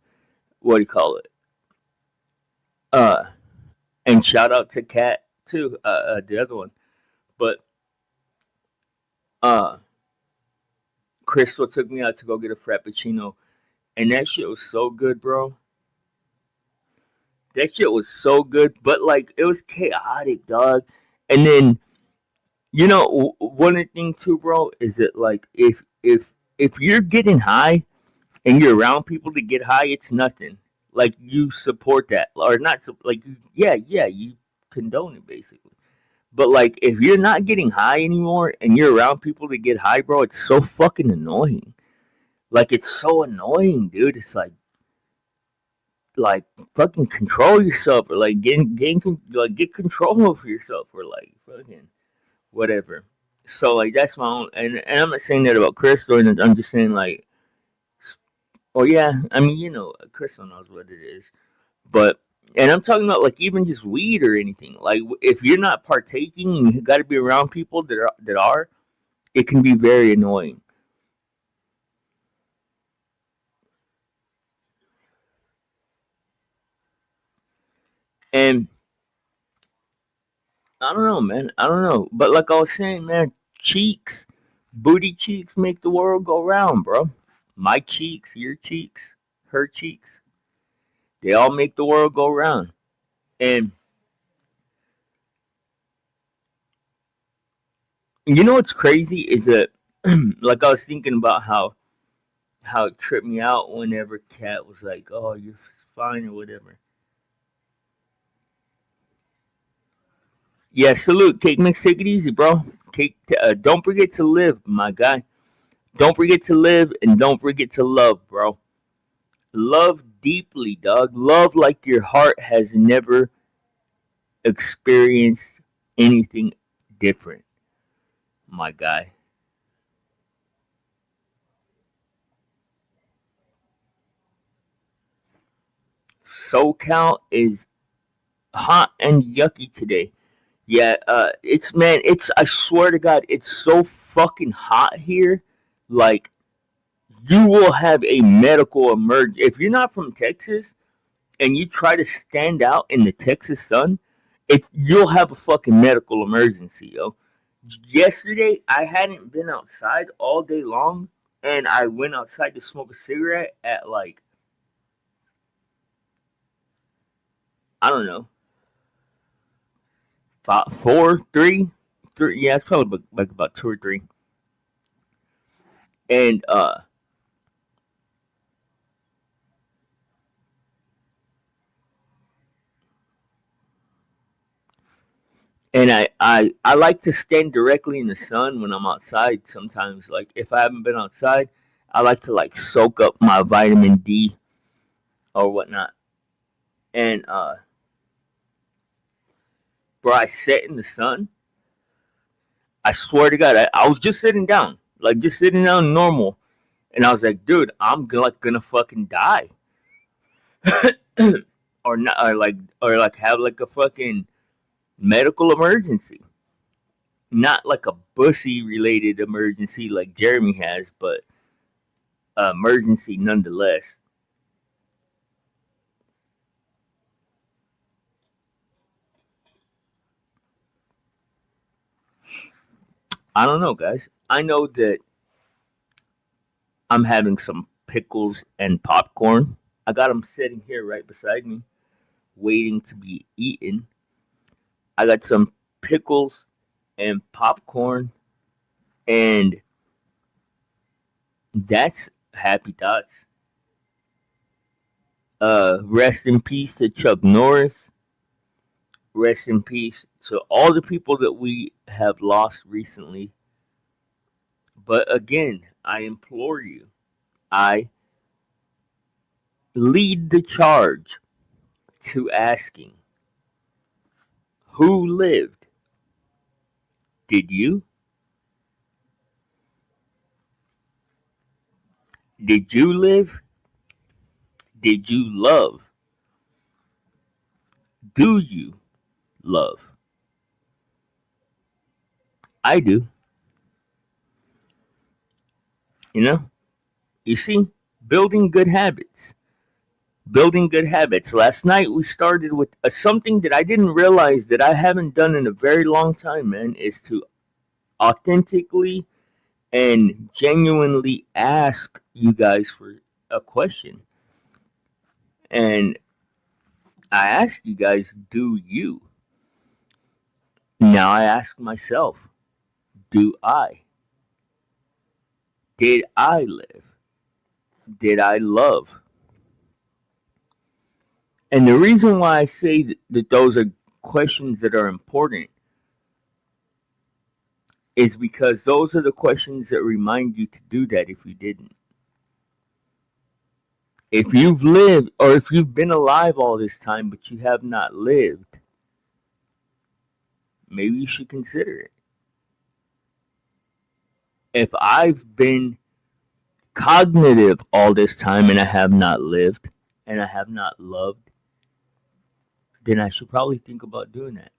What do you call it? Uh, and shout out to Kat too. The other one. But uh, Crystal took me out to go get a frappuccino, and that shit was so good, bro. That shit was so good, but like it was chaotic, dog. And then one of the things too, bro, is that like if you're getting high and you're around people to get high, it's nothing. Like you support that, or not? Like yeah, you condone it basically. But like if you're not getting high anymore and you're around people to get high, bro, it's so fucking annoying. Like it's so annoying, dude. It's like fucking control yourself, or like get control over yourself, or like fucking whatever. So like that's my own, and I'm not saying that about Crystal. And I'm just saying like, oh yeah, I mean Crystal knows what it is, but and I'm talking about like even just weed or anything. Like if you're not partaking, and you got to be around people that are, it can be very annoying. And I don't know, man. I don't know, but like I was saying, man, cheeks, booty cheeks make the world go round, bro. My cheeks, your cheeks, her cheeks, they all make the world go round. And you know what's crazy is that, like I was thinking about how it tripped me out whenever Kat was like, "Oh, you're fine" or whatever. Yeah, salute, Cake Mix. Take it easy, bro. Cake. Don't forget to live, my guy. Don't forget to live, and don't forget to love, bro. Love deeply, dog. Love like your heart has never experienced anything different, my guy. SoCal is hot and yucky today. Yeah, it's man, it's I swear to God, it's so fucking hot here. Like you will have a medical emergency if you're not from Texas and you try to stand out in the Texas sun. It you'll have a fucking medical emergency, yo. Yesterday, I hadn't been outside all day long, and I went outside to smoke a cigarette at like I don't know, five, four, three, three. Yeah, it's probably like about two or three, and I like to stand directly in the sun when I'm outside. Sometimes, like if I haven't been outside, I like to like soak up my vitamin D or whatnot. And bro, I sit in the sun. I swear to God, I was just sitting down, like just sitting down normal, and I was like, dude, I'm like gonna fucking die, or not, or like have like a fucking medical emergency, not like a bussy related emergency like Jeremy has, but emergency nonetheless. I don't know, guys. I know that I'm having some pickles and popcorn. I got them sitting here right beside me, waiting to be eaten. I got some pickles and popcorn, and that's happy thoughts. Rest in peace to Chuck Norris. Rest in peace to all the people that we have lost recently. But again, I implore you, I lead the charge to asking, who lived? Did you? Did you live? Did you love? Do you love? I do. You know, you see, building good habits. Building good habits. Last night we started with something that I didn't realize that I haven't done in a very long time, man, is to authentically and genuinely ask you guys for a question. And I asked you guys, do you? Now I ask myself, do I? Did I live? Did I love? And the reason why I say that those are questions that are important is because those are the questions that remind you to do that if you didn't. If you've lived or if you've been alive all this time but you have not lived, maybe you should consider it. If I've been cognitive all this time and I have not lived and I have not loved, then I should probably think about doing that.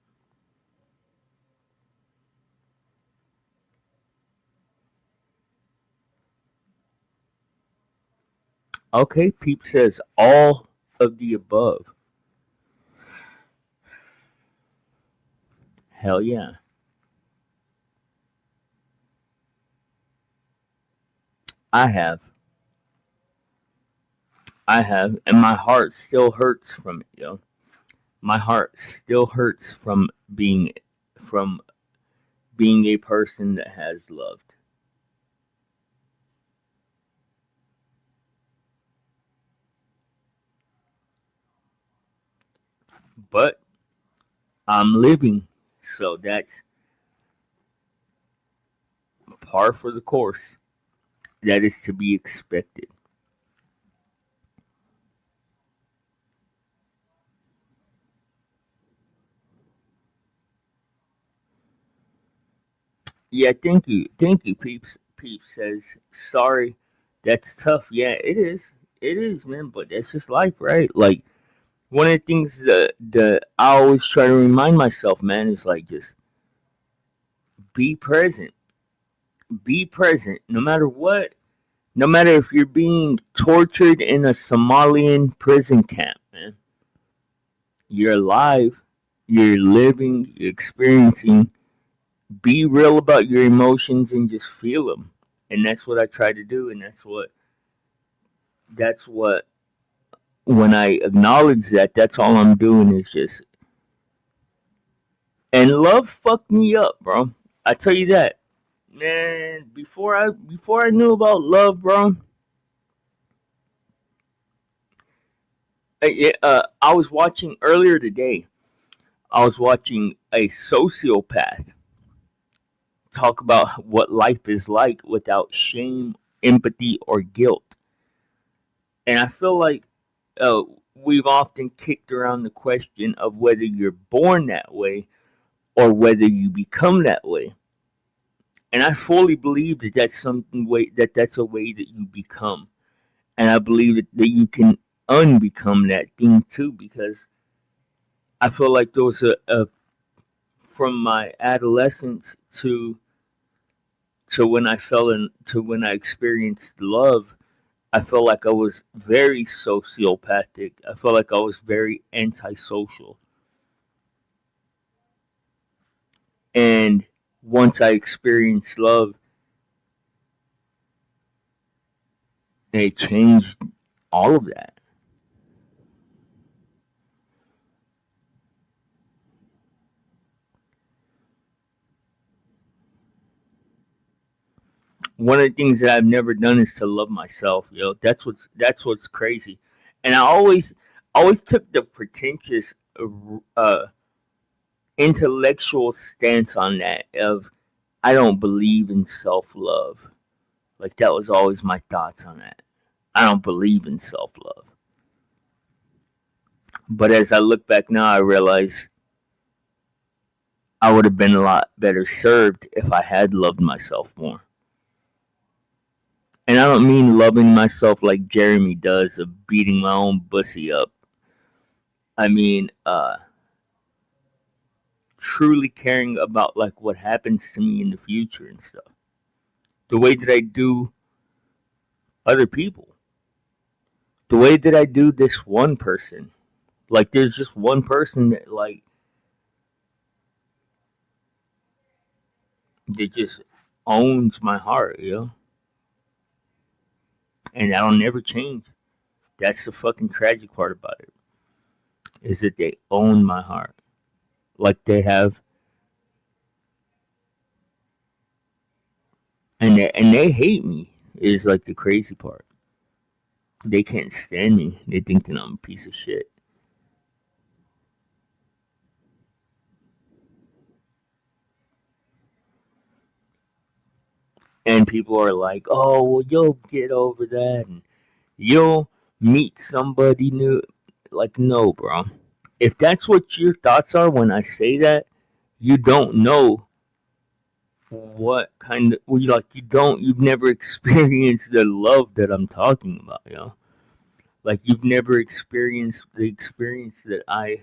Okay, Peep says all of the above. Hell yeah. I have. I have. And my heart still hurts from it, yo. My heart still hurts from being a person that has loved. But I'm living, so that's par for the course. That is to be expected. Yeah, thank you, Peeps. Peeps says sorry. That's tough. Yeah, it is. It is, man. But that's just life, right? Like one of the things that I always try to remind myself, man, is like just be present. Be present, no matter what. No matter if you're being tortured in a Somalian prison camp, man. You're alive. You're living. You're experiencing. Be real about your emotions and just feel them. And that's what I try to do. And that's what when I acknowledge that, that's all I'm doing is just. And love fucked me up, bro. I tell you that, man. Before I knew about love, bro, I was watching earlier today. I was watching a sociopath talk about what life is like without shame, empathy, or guilt. And I feel like uh, we've often kicked around the question of whether you're born that way or whether you become that way. And I fully believe that that's a way that you become. And I believe that you can unbecome that thing too because I feel like there was from my adolescence to when I fell in to when I experienced love, I felt like I was very sociopathic. I felt like I was very antisocial. And once I experienced love, it changed all of that. One of the things that I've never done is to love myself, yo. That's what's crazy. And I always took the pretentious uh intellectual stance on that of I don't believe in self-love. Like that was always my thoughts on that. I don't believe in self-love. But as I look back now, I realize I would have been a lot better served if I had loved myself more. And I don't mean loving myself like Jeremy does of beating my own pussy up. I mean truly caring about like what happens to me in the future and stuff. The way that I do other people. The way that I do this one person, like there's just one person that just owns my heart, and that'll never change. That's the fucking tragic part about it, is that they own my heart, like they have, and they hate me. Is like the crazy part. They can't stand me. They think that I'm a piece of shit. And people are like, "Oh, well, you'll get over that, and you'll meet somebody new." Like, no, bro. If that's what your thoughts are when I say that, you don't know what kind of, well, you've never experienced the love that I'm talking about. Like, you've never experienced the experience that I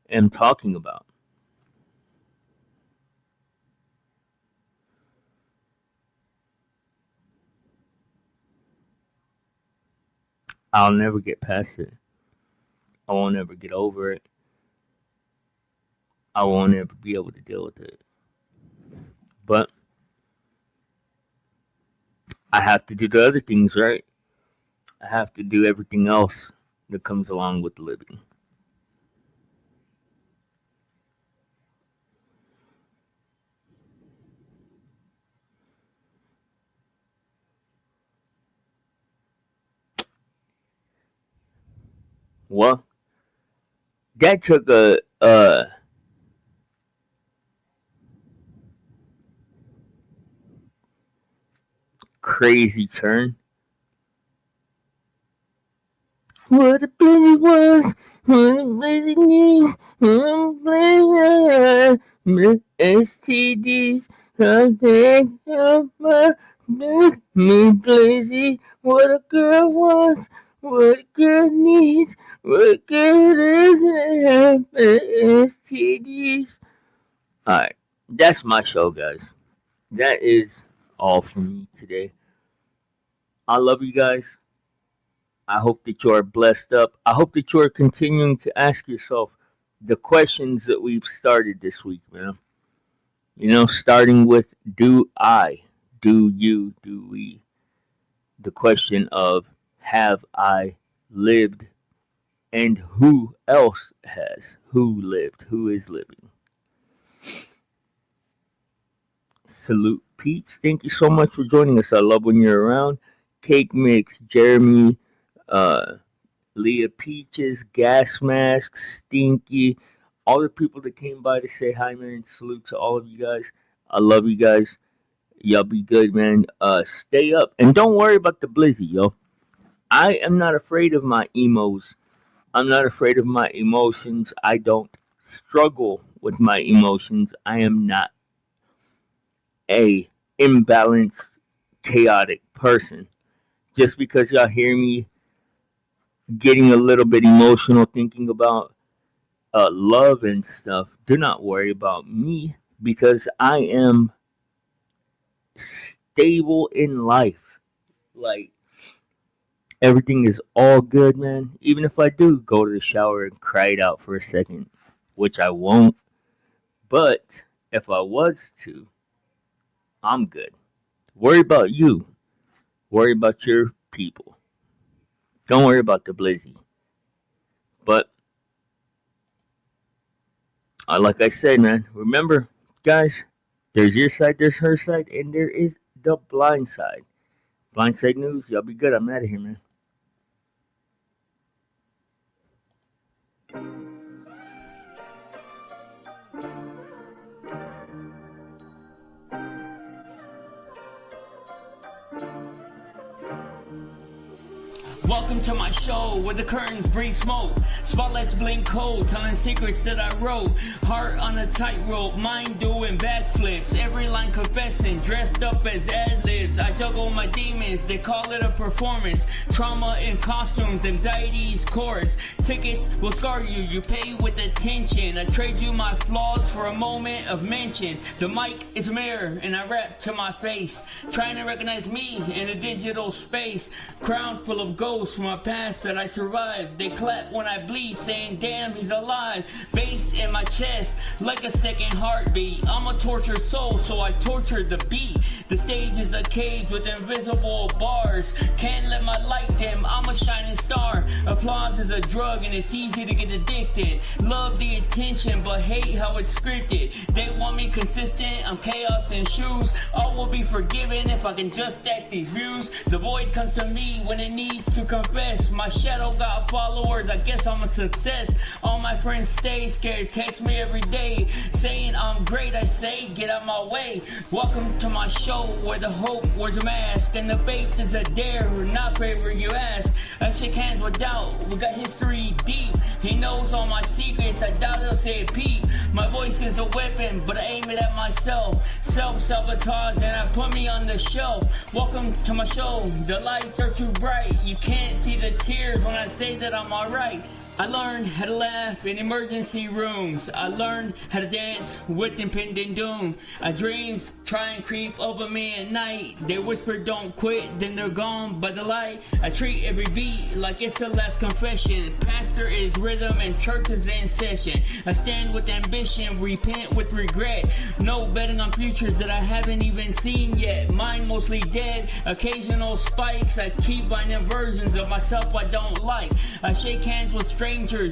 am talking about. I'll never get past it. I won't ever get over it. I won't ever be able to deal with it. But I have to do the other things, right? I have to do everything else that comes along with living. Well, that took a crazy turn. What a blizzard was, what a blizzard news, what a blizzard, STDs, me blizzy, what a girl wants, what a girl needs, what a girl doesn't have, STDs. Alright, that's my show, guys. That is all for me today. I love you guys. I hope that you are blessed up. I hope that you are continuing to ask yourself the questions that we've started this week, man. Starting with do I, do you, do we? The question of have I lived, and who else has? Who lived? Who is living? Salute, Peach. Thank you so much for joining us. I love when you're around. Cake Mix, Jeremy, Leah Peaches, Gas Mask, Stinky, all the people that came by to say hi, man. Salute to all of you guys. I love you guys. Y'all be good, man. Stay up. And don't worry about the blizzy, yo. I am not afraid of my emos. I'm not afraid of my emotions. I don't struggle with my emotions. I am not a imbalanced, chaotic person. Just because y'all hear me getting a little bit emotional thinking about love and stuff, do not worry about me, because I am stable in life. Like, everything is all good, man. Even if I do go to the shower and cry it out for a second, which I won't, but if I was to, I'm good. Worry about you. Worry about your people. Don't worry about the blizzy. But like I said, man, remember, guys, there's your side, there's her side, and there is the blind side. Blind side news. Y'all be good. I'm out of here, man. Welcome to my show where the curtains bring smoke. Spotlights blink cold, telling secrets that I wrote. Heart on a tightrope, mind doing backflips. Every line confessing, dressed up as ad-libs. I juggle my demons, they call it a performance. Trauma in costumes, anxiety's chorus. Tickets will scar you, you pay with attention. I trade you my flaws for a moment of mention. The mic is a mirror and I rap to my face, trying to recognize me in a digital space. Crown full of ghosts from my past that I survived. They clap when I bleed, saying damn he's alive. Bass in my chest like a second heartbeat. I'm a tortured soul, so I torture the beat. The stage is a cage with invisible bars. Can't let my light dim, I'm a shining star. Applause is a drug and it's easy to get addicted. Love the attention but hate how it's scripted. They want me consistent, I'm chaos in shoes. All will be forgiven if I can just stack these views. The void comes to me when it needs to confess. My shadow got followers, I guess I'm a success. All my friends stay scared, text me every day saying I'm great. I say get out my way. Welcome to my show where the hope wears a mask and the bait is a dare, not favor you ask. I shake hands with doubt, we got history deep. He knows all my secrets, I doubt he'll say it peep. My voice is a weapon, but I aim it at myself. Self-sabotage and I put me on the shelf. Welcome to my show, the lights are too bright. You can't see the tears when I say that I'm alright. I learned how to laugh in emergency rooms. I learned how to dance with impending doom. Dreams try and creep over me at night. They whisper don't quit, then they're gone by the light. I treat every beat like it's the last confession. Pastor is rhythm and church is in session. I stand with ambition, repent with regret. No betting on futures that I haven't even seen yet. Mine mostly dead, occasional spikes. I keep finding versions of myself I don't like. I shake hands with strangers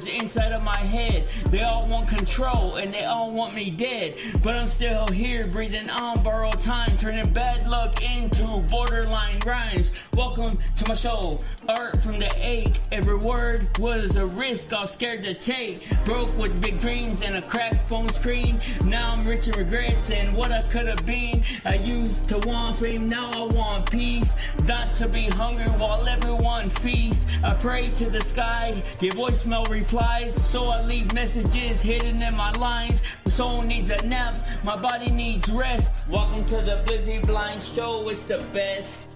inside of my head. They all want control and they all want me dead. But I'm still here breathing on borrowed time, turning bad luck into borderline rhymes. Welcome to my show, art from the ache. Every word was a risk I was scared to take. Broke with big dreams and a cracked phone screen. Now I'm rich in regrets and what I could have been. I used to want fame, now I want peace. Not to be hungry while everyone feasts. I pray to the sky, give voicemail replies, so I leave messages hidden in my lines. My soul needs a nap, my body needs rest. Welcome to the Blizzy Blind Show, it's the best.